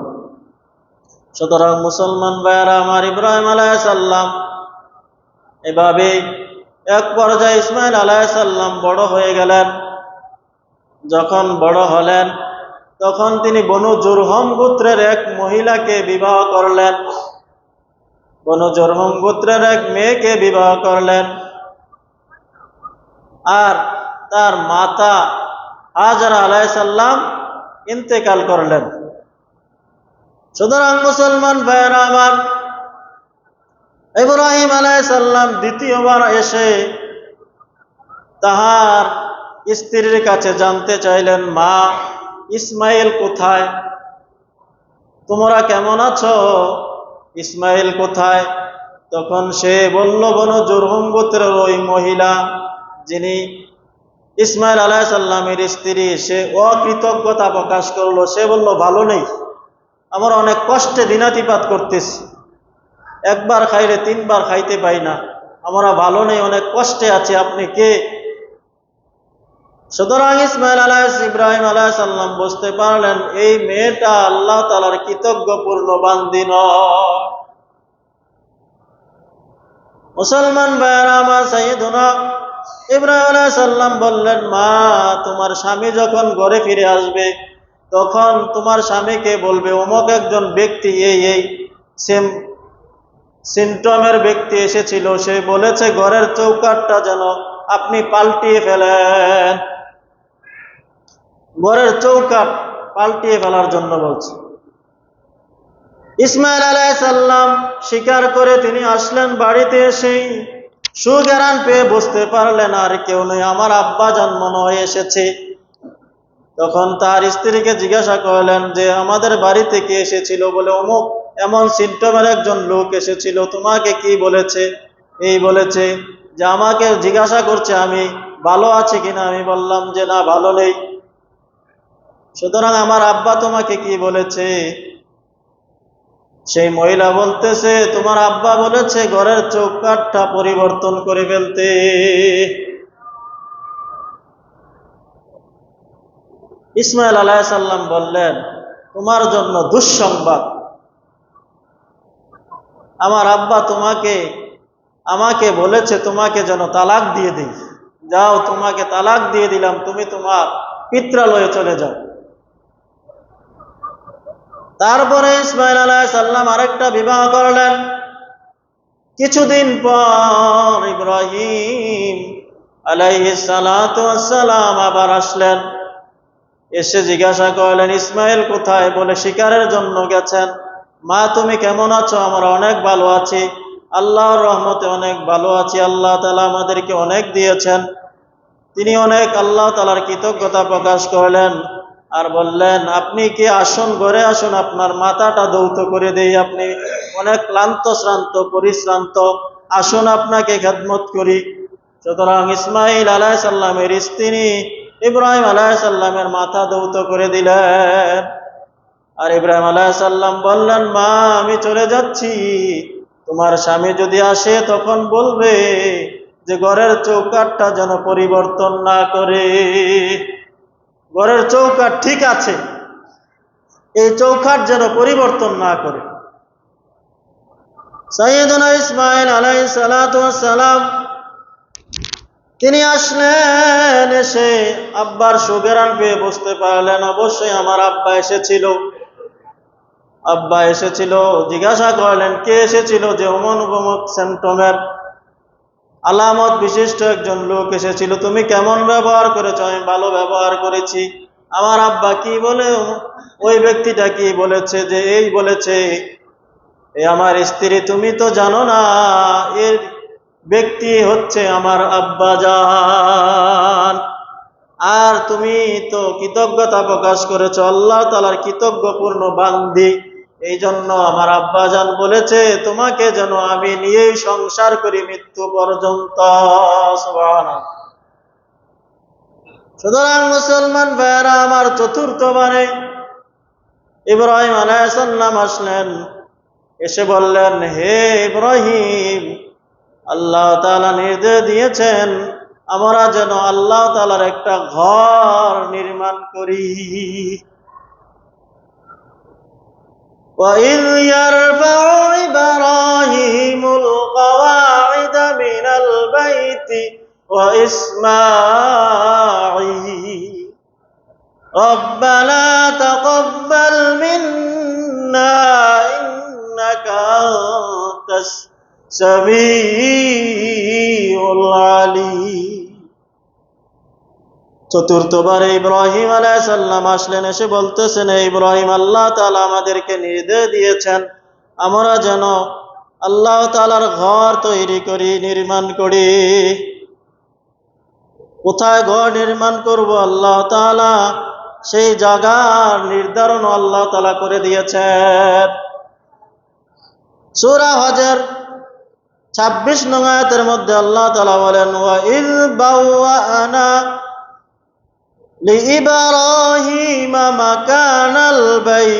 সুতরাং মুসলমান ভাইয়েরা আমার, ইব্রাহিম আলাইহিস সালাম এভাবে এক পর্যায়ে ইসমাইল আলাইহিস সালাম বড় হয়ে গেলেন। যখন বড় হলেন তখন তিনি বনু জুরহুম গোত্রের এক মহিলাকে বিবাহ করলেন, বনু জুরহুম গোত্রের এক মেয়েকে বিবাহ করলেন। আর তার মাতা হাজেরা আলাইহিস সালাম ইন্তেকাল করলেন। সুতরাং মুসলমান ভাইয়েরা আমার, ইব্রাহিম আলাইহিস সালাম দ্বিতীয়বার এসে তাহার স্ত্রীর কাছে জানতে চাইলেন, মা, ইসমাইল কোথায়? তোমরা কেমন আছো? ইসমাইল কোথায়? তখন সে বলল, বনু জুরহুম গোত্রের ওই মহিলা যিনি ইসমাইল আলাইহিস সালামের স্ত্রী, সে অকৃতজ্ঞতা প্রকাশ করলো। সে বলল, ভালো নেই, আমার অনেক কষ্টে দিনাতিপাত করতেছি, একবার খাইলে তিনবার খাইতে পাই না, আমরা ভালো নেই, অনেক কষ্টে আছি, আপনি কে? সুতরাং ইব্রাহিম আলাইহিস সালাম বুঝতে পারলেন এই মেয়েটা আল্লাহ তাআলার কৃতজ্ঞপূর্ণ বান্দী নয়। মুসলমান ভাইয়েরা আমার, সাইয়েদুনা ইব্রাহিম আলাইহিস সালাম বললেন, মা, তোমার স্বামী যখন ঘরে ফিরে আসবে তখন তোমার স্বামীকে বলবে অমুক একজন ব্যক্তি এই সিমটমের ব্যক্তি এসেছিল, সে বলেছে ঘরের চৌকাঠটা যেন আপনি পাল্টিয়ে ফেলেন। ঘরের চৌকাঠ পাল্টিয়ে ফেলার জন্য বলছে। ইসমাইল আলাইহিস সালাম স্বীকার করে তিনি আসলেন। বাড়িতে এসেই সুঘ্রাণ পেয়ে বুঝতে পারলেন আর কেউ নেই, আমার আব্বা জান মনে হয়ে এসেছে। তখন তার স্ত্রীকে জিজ্ঞাসা করলেন যে আমাদের বাড়িতে কে এসেছিল? বলে অমুক এমন সিমটমের একজন লোক এসেছিল, তোমাকে কি বলেছে? এই বলেছে যে আমাকে জিজ্ঞাসা করছে আমি ভালো আছি কিনা। আমি বললাম যে না, ভালো নেই। সুতরাং আমার আব্বা তোমাকে কি বলেছে? সেই মহিলা বলতেছে, তোমার আব্বা বলেছে ঘরের চৌকাঠটা পরিবর্তন করে ফেলতে। ইসমাইল আলাইহিস সালাম বললেন, তোমার জন্য দুঃসংবাদ, আমার আব্বা আমাকে বলেছে তোমাকে যেন তালাক দিয়ে দিই। যাও, তোমাকে তালাক দিয়ে দিলাম, তুমি তোমার পিত্রালয়ে চলে যাও। তারপরে ইসমাইল আলাইহিস সালাম আরেকটা বিবাহ করলেন। কিছুদিন পর ইব্রাহিম আলাইহিস সালাতু ওয়াস সালাম আবার আসলেন। এসে জিজ্ঞাসা করলেন, ইসমাইল কোথায়? বলে শিকারের জন্য গেছেন। মা, তুমি কেমন আছো? আমরা অনেক ভালো আছি, আল্লাহর রহমতে অনেক ভালো আছি, আল্লাহ তাআলা আমাদেরকে অনেক দিয়েছেন। তিনি অনেক আল্লাহ তাআলার কৃতজ্ঞতা প্রকাশ করলেন আর বললেন, আপনি কি আসুন, ঘরে আসুন, আপনার মাথাটা ধৌত করে দেই, আপনি অনেক ক্লান্ত শ্রান্ত পরিশ্রান্ত, আসুন আপনাকে খেদমত করি। সুতরাং ইসমাইল আলাইহিস সালামের স্ত্রী ইব্রাহিম আলাইহিস সালামের মাথা ধৌত করে দিলেন। আর ইব্রাহিম আলাইহিস সালাম বললেন, মা, আমি চলে যাচ্ছি, তোমার স্বামী যদি আসে তখন বলবে যে ঘরের চৌকাঠটা যেন পরিবর্তন না করে। ঘরের চৌকাঠ ঠিক আছে, এই চৌকাঠ যেন পরিবর্তন না করে। সাইয়েদুনা ইসমাইল আলাইহিস সালাতু ওয়াস সালাম তিনি আসলেন। এসে আব্বার সুঘ্রাণ পেয়ে বুঝতে পারলেন অবশ্যই আমার আব্বা এসেছিল। আব্বা এসেছিল, জিজ্ঞাসা করলেন কে এসেছিল? যে অমুক সিমটমের আলামত বিশিষ্ট একজন লোক এসেছিল, তুমি কেমন ব্যবহার করেছো? আমি ভালো ব্যবহার করেছি। আমার আব্বা কি বলে? ওই ব্যক্তিটা কি বলেছে? যে এই বলেছে, আমার স্ত্রী, তুমি তো জানো না এর ব্যক্তি হচ্ছে আমার আব্বা জান, আর তুমি তো কৃতজ্ঞতা প্রকাশ করেছো, আল্লাহ তাআলার কৃতজ্ঞপূর্ণ বান্দী, এই জন্য আমার আব্বা জান বলেছে তোমাকে যেন আমি নিয়েই সংসার করি মৃত্যু পর্যন্ত। সুবহানাল্লাহ। সুতরাং মুসলমান ভাইয়েরা আমার, চতুর্থবারে ইব্রাহিম আলাইহিস সালাম আসলেন। এসে বললেন, হে ইব্রাহিম, আল্লাহ তাআলা নির্দেশ দিয়েছেন আমরা যেন আল্লাহ তাআলার একটা ঘর নির্মাণ করি। وَإِذْ يَرْفَعُ إِبْرَاهِيمُ الْقَوَاعِدَ مِنَ الْبَيْتِ وَإِسْمَاعِيلُ رَبَّنَا تَقَبَّلْ مِنَّا إِنَّكَ أَنْتَ السَّمِيعُ الْعَلِيمُ। চতুর্থবারে ইব্রাহিম আলাইহিস সালাম আসলেন। এসে বলতেছেন, ইব্রাহিম, আল্লাহ তাআলা আমাদেরকে নির্দেশ দিয়েছেন আমরা যেন আল্লাহ তাআলার ঘর তৈরি করি, নির্মাণ করি। কোথায় ঘর নির্মাণ করব? আল্লাহ তাআলা সেই জায়গার নির্ধারণ আল্লাহ তাআলা করে দিয়েছেন। সূরা হজের 26 নং আয়াতের মধ্যে আল্লাহ তাআলা বলেন ওয়া ইয বাওয়ানা লিইব্রাহিমা মাকানাল বাইত,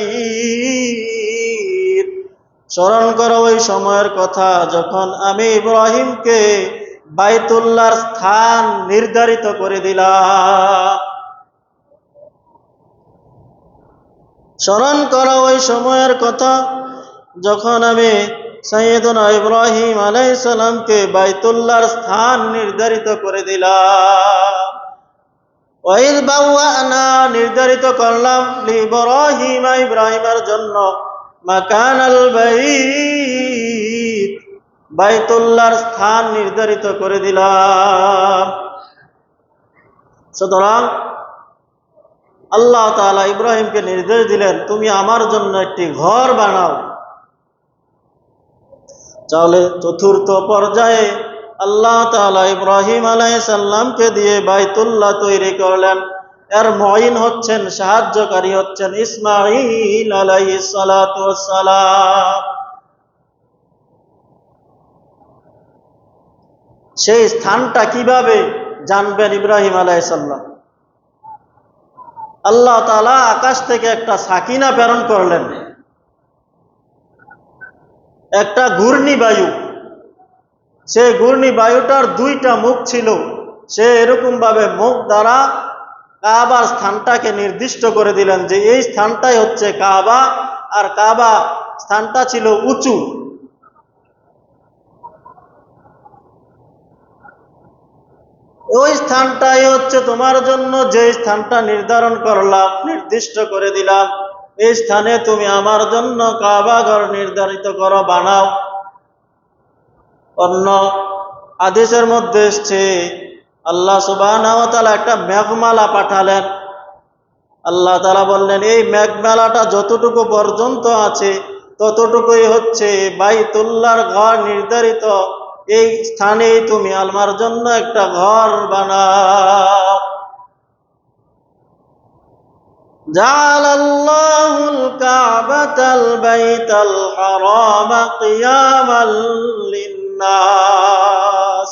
স্মরণ করো ওই সময়ের কথা যখন আমি ইব্রাহিমকে বাইতুল্লাহর স্থান নির্ধারিত করে দিলাম। স্মরণ করো ওই সময়ের কথা যখন আমি সাইয়েদনা ইব্রাহিম আলাইহিস সালামকে বাইতুল্লাহর স্থান নির্ধারিত করে দিলাম। ওয়াইদ বাওয়ানা নির্ধারিত করলাম লিইব্রাহিম ইব্রাহিমের জন্য মাকানাল বাইত বাইতুল্লাহর স্থান নির্ধারিত করে দিলাম। সুতরাং আল্লাহ তাআলা ইব্রাহিমকে নির্দেশ দিলেন তুমি আমার জন্য একটি ঘর বানাও। তাহলে চতুর্থ পর্যায়ে আল্লাহ তাআলা ইব্রাহিম আলাইহিস সালামকে দিয়ে বাইতুল্লাহ তৈরি করলেন। এর মুঈন হচ্ছেন, সাহায্যকারী হচ্ছেন ইসমাঈল আলাইহিস সালাতু ওয়াস সালাম। সেই স্থানটা কিভাবে জানবেন ইব্রাহিম আলাইহিস সালাম? আল্লাহ তাআলা আকাশ থেকে একটা সাকিনা প্রেরণ করলেন, একটা ঘূর্ণিবায়ু। সেই ঘূর্ণিবায়ুটার 2টা মুখ ছিল। সে এরকম ভাবে মুখ দ্বারা কাবার স্থানটাকে নির্দিষ্ট করে দিলেন যে এই স্থানটাই হচ্ছে কাবা, আর কাবা স্থানটা ছিল উঁচু। ওই স্থানটাই হচ্ছে তোমার জন্য, যে স্থানটা নির্ধারণ করলাম, নির্দিষ্ট করে দিলাম, এই স্থানে তুমি আমার জন্য কাবা ঘর নির্ধারিত করো, বানাও। অন্য হাদিসের মধ্যে এসছে আল্লাহ সুবহানাহু ওয়া তাআলা একটা মেঘমালা পাঠালেন। আল্লাহ তাআলা বললেন এই মেঘমালাটা যতটুকু পর্যন্ত আছে ততটুকুই হচ্ছে বাইতুল্লাহর ঘর নির্ধারিত, এই স্থানেই তুমি আমার জন্য একটা ঘর বানাও। জাআলাল্লাহুল কাবাতাল বাইতাল হারামা কিয়ামাল লিন্নাস,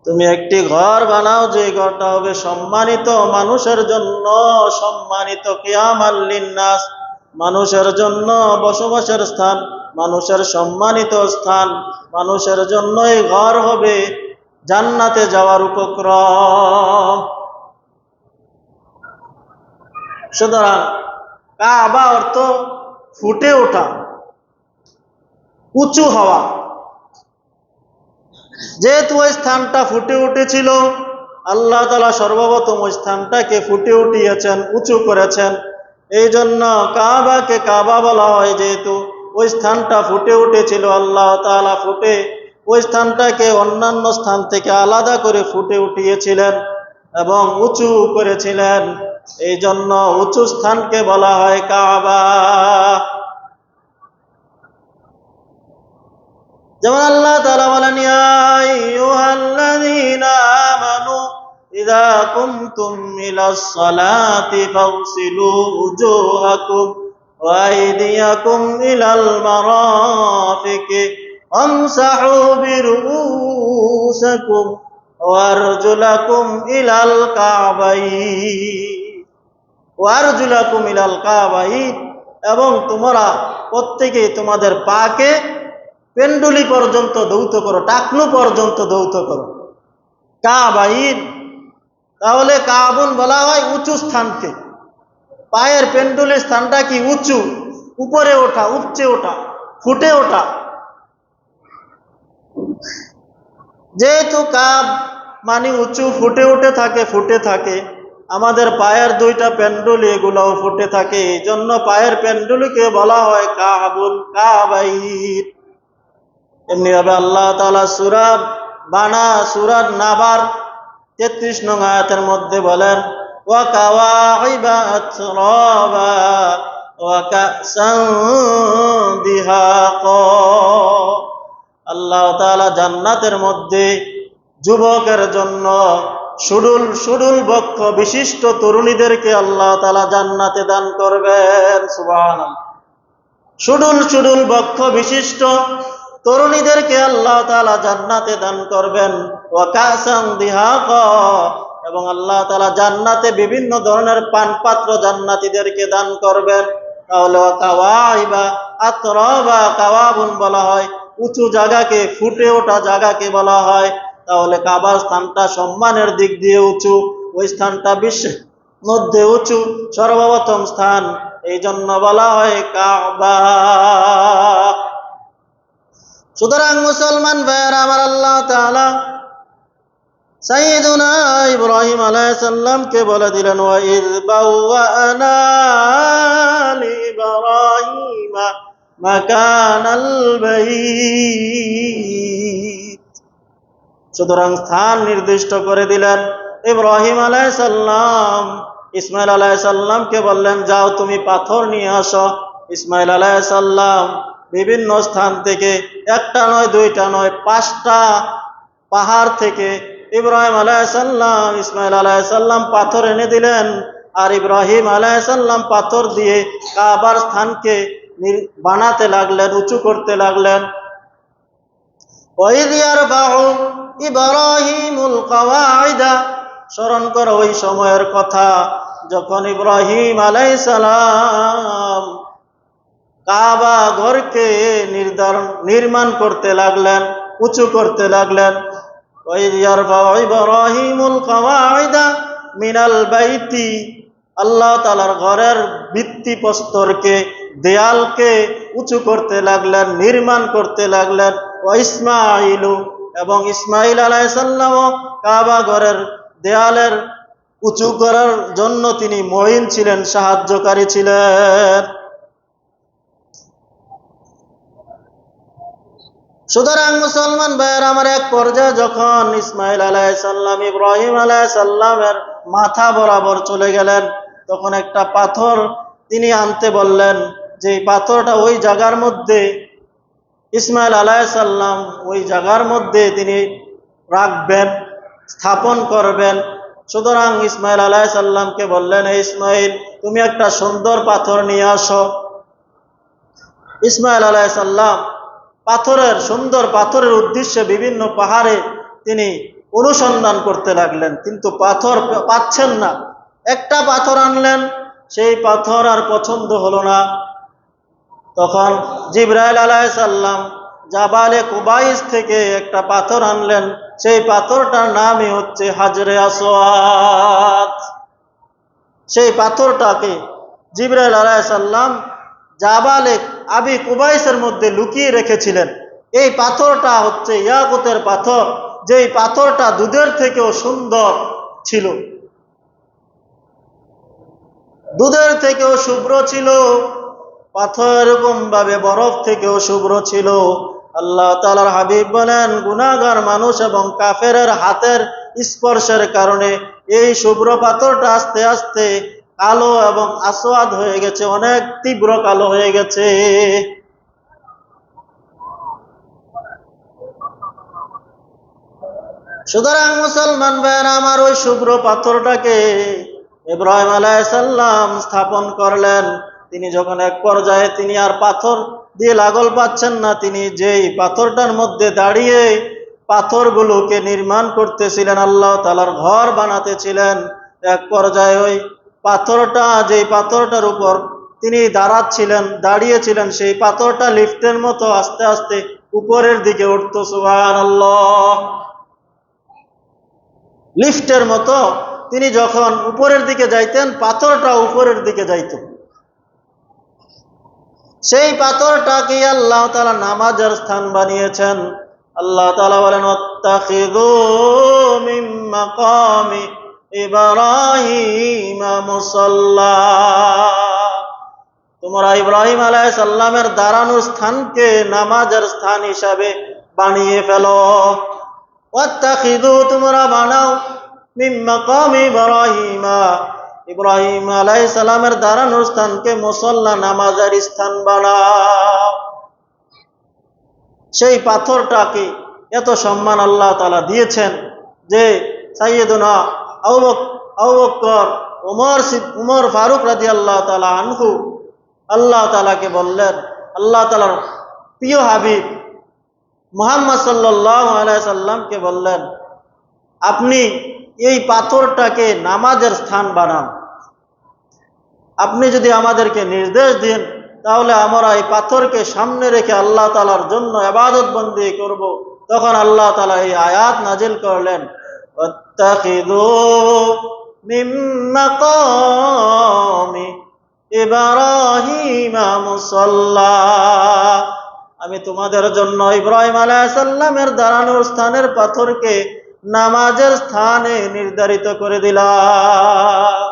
তুমি একটি ঘর বানাও যে ঘরটা হবে সম্মানিত মানুষের জন্য, সম্মানিত কিয়ামাল লিন্নাস, মানুষের জন্য বসবাসের স্থান, মানুষের সম্মানিত স্থান, মানুষের জন্য এই ঘর হবে জান্নাতে যাওয়ার উপক্রম। সুতরাং কাবা অর্থ ফুটে ওঠা, উঁচু হওয়া। যেহেতু ওই স্থানটা ফুটে উঠেছিল, আল্লাহ তাআলা সর্বপ্রথম ওই স্থানটাকে ফুটে উঠিয়েছেন, উঁচু করেছেন। এই জন্য কাবাকে কাবা বলা হয়, যেহেতু ওই স্থানটা ফুটে উঠেছিল। আল্লাহ তাআলা ফুটে ওই স্থানটাকে অন্যান্য স্থান থেকে আলাদা করে ফুটে উঠিয়েছিলেন এবং উঁচু করেছিলেন। এই জন্য উঁচু স্থানকে বলা হয় কাবা। যেমন আল্লাহ তাআলা বলেন ইয়া আইয়ুহাল্লাযীনা আমানু ইযা কুমতুম ইলাস সালাতি ফাগসিলু উজুহাকুম ওয়া আইদিয়াকুম ইলাল মারাফিকি ওয়ামসাহু বিরুউসিকুম ওয়া আরজুলাকুম ইলাল কাবাইন, এবং তোমরা প্রত্যেকে তোমাদের পাকে পেন্ডুলি পর্যন্ত ধৌত করো, টাকনু পর্যন্ত ধৌত করো। কাবাইন, তাহলে কাবুন বলা হয় উঁচু স্থানকে। পায়ের পেন্ডুলির স্থানটা কি? উঁচু, উপরে ওঠা, উপচে ওঠা, ফুটে ওঠা। যেহেতু কাব মানে উঁচু, ফুটে উঠে থাকে, ফুটে থাকে, আমাদের পায়ের 2টা পেন্ডুলি এগুলাও ফুটে থাকে। এই জন্য পায়ের পেন্ডুলিকে বলা হয় কাবুন, কাবাইন। এমনি ভাবে আল্লাহ তাআলা সূরা নাবার 33 নং আয়াতের মধ্যে বলেন ওয়া কাওয়াইবা আতরাবা ওয়া কাসান দিহাকা। আল্লাহ তাআলা জান্নাতের মধ্যে যুবকের জন্য সুডুল বক্ষ বিশিষ্ট তরুণীদেরকে আল্লাহ তাআলা জান্নাতে দান করবেন। সুবহানাল্লাহ। সুডুল বক্ষ বিশিষ্ট তরুণীদেরকে আল্লাহ তাআলা জান্নাতে দান করবেন, ওয়া কাসান দিহাকা, এবং আল্লাহ তাআলা জান্নাতে বিভিন্ন ধরনের পানপাত্র জান্নাতীদেরকে দান করবেন। তাহলে ওয়া কাওয়াইবা আতরাবা, কাওয়াবুন বলা হয় উঁচু জায়গাকে, ফুটে ওঠা জায়গাকে বলা হয়। তাহলে কাবার স্থানটা সম্মানের দিক দিয়ে উঁচু, ওই স্থানটা বিশ্বের মধ্যে উঁচু, সর্বপ্রথম স্থান, এই জন্য বলা হয় কাবা। সুতরাং মুসলমান ভাইয়েরা আমার, আল্লাহ তাআলা সাইয়্যিদুনা ইব্রাহিম আলাইহিস সালামকে বলে দিলেন, ওয়া ইয বাওয়ানা লিইব্রাহিমা মাকানাল বাইত। সুতরাং স্থান নির্দিষ্ট করে দিলেন। ইব্রাহিম আলাইহিস সালাম ইসমাইল আলাইহিস সালামকে বললেন, যাও তুমি পাথর নিয়ে আসো। ইসমাইল আলাইহিস সালাম বিভিন্ন স্থান থেকে, একটা নয়, দুইটা নয়, 5টা পাহাড় থেকে ইব্রাহিম আলাইহিস সালাম, ইসমাইল আলাইহিস সালাম পাথর এনে দিলেন। আর ইব্রাহিম আলাইহিস সালাম পাথর দিয়ে কাবার স্থানকে বানাতে লাগলেন, উঁচু করতে লাগলেন। ওয়াইদ ইয়ারফাউ ইব্রাহিমুল কাওয়াইদা, স্মরণ করো ওই সময়ের কথা যখন ইব্রাহিম আলাইহিস সালাম কাবা ঘরকে নির্মাণ করতে লাগলেন, উঁচু করতে লাগলেন। ওয়াইদ ইয়ারফাউ ইব্রাহিমুল কাওয়াইদা মিনাল বাইতি, আল্লাহ তাআলার ঘরের ভিত্তিপ্রস্তরকে, দেয়ালকে উঁচু করতে লাগলেন, নির্মাণ করতে লাগলেন। ওয়া ইসমাঈলু, এবং ইসমাঈল আলাইহিস সালামও কাবা ঘরের দেয়ালের উঁচু করার জন্য তিনি মুঈন ছিলেন, সাহায্যকারী ছিলেন। সুতরাং মুসলমান ভাইয়ের আমার, এক পর্যায়ে যখন ইসমাঈল আলাইহিস সালাম ইব্রাহিম আলাইহিস সালামের মাথা বরাবর চলে গেলেন, তখন একটা পাথর তিনি আনতে বললেন, যে পাথরটা ওই জায়গার মধ্যে ইসমাঈল আলাইহিস সালাম ওই জায়গার মধ্যে তিনি রাখবেন, স্থাপন করবেন। সুতরাং ইসমাঈল আলাইহিস সালামকে বললেন, হে ইসমাঈল, তুমি একটা সুন্দর পাথর নিয়ে আসো। ইসমাঈল আলাইহিস সালাম সুন্দর পাথরের উদ্দেশ্যে বিভিন্ন পাহাড়ে তিনি অনুসন্ধান করতে লাগলেন, কিন্তু পাথর পাচ্ছেন না। একটা পাথর আনলেন, সেই পাথর আর পছন্দ হলো না। তখন জিবরাইল আলাইহিস সালাম জাবালে কুবাইস থেকে একটা পাথর আনলেন, সেই পাথরটার নামই হচ্ছে হাজরে আসওয়াদ। সেই পাথরটাকে জিবরাইল আলাইহিস সালাম জাবালে আবি কুবাইসের মধ্যে লুকিয়ে রেখেছিলেন। এই পাথরটা হচ্ছে ইয়াকুতের পাথর, যেই পাথরটা দুধের থেকেও সুন্দর ছিল, দুধের থেকেও শুভ্র ছিল, পাথর এরকম ভাবে বরফ থেকেও শুভ্র ছিল। আল্লাহ তাআলার হাবিব বলেন, গুনাহগার মানুষ এবং কাফেরের হাতের স্পর্শের কারণে এই শুভ্র পাথরটা আস্তে আস্তে কালো এবং আসওয়াদ হয়ে গেছে, অনেক তীব্র কালো হয়ে গেছে। সুতরাং মুসলমান ভাইয়েরা আমার, ওই শুভ্র পাথরটাকে ইব্রাহিম আলাইহিস সালাম স্থাপন করলেন। তিনি যখন এক পর্যায়ে তিনি আর পাথর দিয়ে লাগল পাচ্ছেন না, তিনি যেই পাথরটার মধ্যে দাঁড়িয়ে পাথরগুলোকে নির্মাণ করতেছিলেন, আল্লাহ তাআলার ঘর বানাতেছিলেন, এক পর্যায়ে ওই পাথরটা, যেই পাথরটার উপর তিনি দাঁড়িয়েছিলেন, সেই পাথরটা লিফটের মতো আস্তে আস্তে উপরের দিকে উঠতো। সুবহানাল্লাহ। লিফটের মতো তিনি যখন উপরের দিকে যাইতেন, পাথরটা উপরের দিকে যাইত। সেই পাথরটাকে আল্লাহ তাআলা নামাজের স্থান বানিয়েছেন। আল্লাহ তাআলা বলেন, ওয়াত্তাখিযু মিন মাকামি ইব্রাহিম মুসাল্লা, তোমরা ইব্রাহিম আলাইহিস সালামের দাঁড়ানোর স্থানকে নামাজের স্থান হিসাবে বানিয়ে ফেলো। ওয়াত্তাখিযু, তোমরা বানাও, মিন মাকামি ইব্রাহিমা, ইব্রাহিম আলাইহিস সালামের দাঁড়ানোর স্থানকে মুসাল্লা, নামাজের স্থান বানাও। সেই পাথরটাকে এত সম্মান আল্লাহ তাআলা দিয়েছেন যে সাইয়্যিদুনা আবু বকর, উমর ফারুক রাদিয়াল্লাহু তাআলা আনহু আল্লাহ তাআলাকে বললেন, আল্লাহ তাআলার প্রিয় হাবিব মুহাম্মদ সাল্লাল্লাহু আলাইহি সাল্লামকে বললেন, আপনি এই পাথরটাকে নামাজের স্থান বানান। আপনি যদি আমাদেরকে নির্দেশ দেন তাহলে আমরা এই পাথরকে সামনে রেখে আল্লাহ তাআলার জন্য ইবাদত বন্দেগী করব। তখন আল্লাহ তাআলা এই আয়াত নাজিল করলেন, ওয়াত্তাখিযু মিন মাকামি ইব্রাহিম মুসাল্লা। আমি তোমাদের জন্য ইব্রাহিম আলাইহিস সালামের দাঁড়ানোর স্থানের পাথরকে নামাজের স্থানে নির্ধারিত করে দিলাম।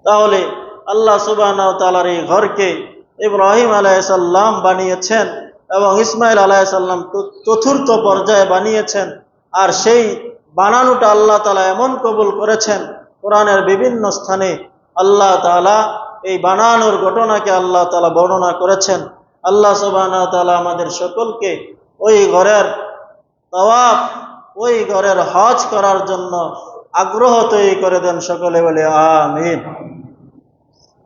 তাহলে আল্লাহ সুবহানাহু ওয়া তাআলার এই ঘরকে ইব্রাহিম আলাইহিস সালাম বানিয়েছেন এবং ইসমাইল আলাইহিস সালাম চতুর্থ পর্যায়ে বানিয়েছেন। আর সেই বানানোটা আল্লাহ তাআলা এমন কবুল করেছেন, কোরআনের বিভিন্ন স্থানে আল্লাহ তাআলা এই বানানোর ঘটনাকে আল্লাহ তাআলা বর্ণনা করেছেন। আল্লাহ সুবহানাহু ওয়া তাআলা আমাদের সকলকে ওই ঘরের তাওয়াফ, ওই ঘরের হজ করার জন্য আগ্রহ তৈরি করে দেন। সকলে বলে আমিন।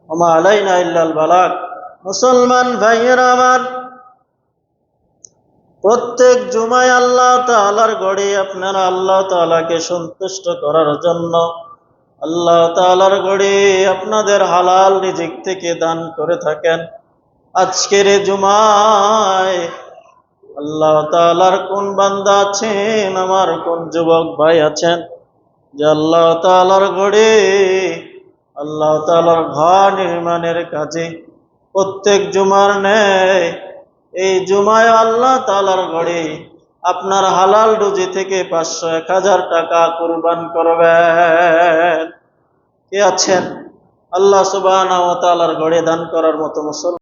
ওমা আলাইনা ইল্লাল বালাগ। মুসলমান ভাইয়েরা আমার, প্রত্যেক জুমায় আল্লাহ তাআলার গড়ে আপনারা আল্লাহ তাআলাকে সন্তুষ্ট করার জন্য আল্লাহ তাআলার গড়ে আপনাদের হালাল রিজিক থেকে দান করে থাকেন। আজকের জুমায় আল্লাহ তাআলার কোন বান্দা আছেন, আমার কোন যুবক ভাই আছেন যে আল্লাহ তাআলার গড়ে আল্লাহ তাআলার ঘর নির্মাণের কাজে প্রত্যেক জুমার ন্যায় এই জুমায় আল্লাহ তাআলার গড়ে আপনার হালাল রুজি থেকে 500-1000 টাকা কুরবান করবেন? কে আছেন আল্লাহ সুবহানাহু ওয়া তাআলার গড়ে দান করার মতো মুসলমান?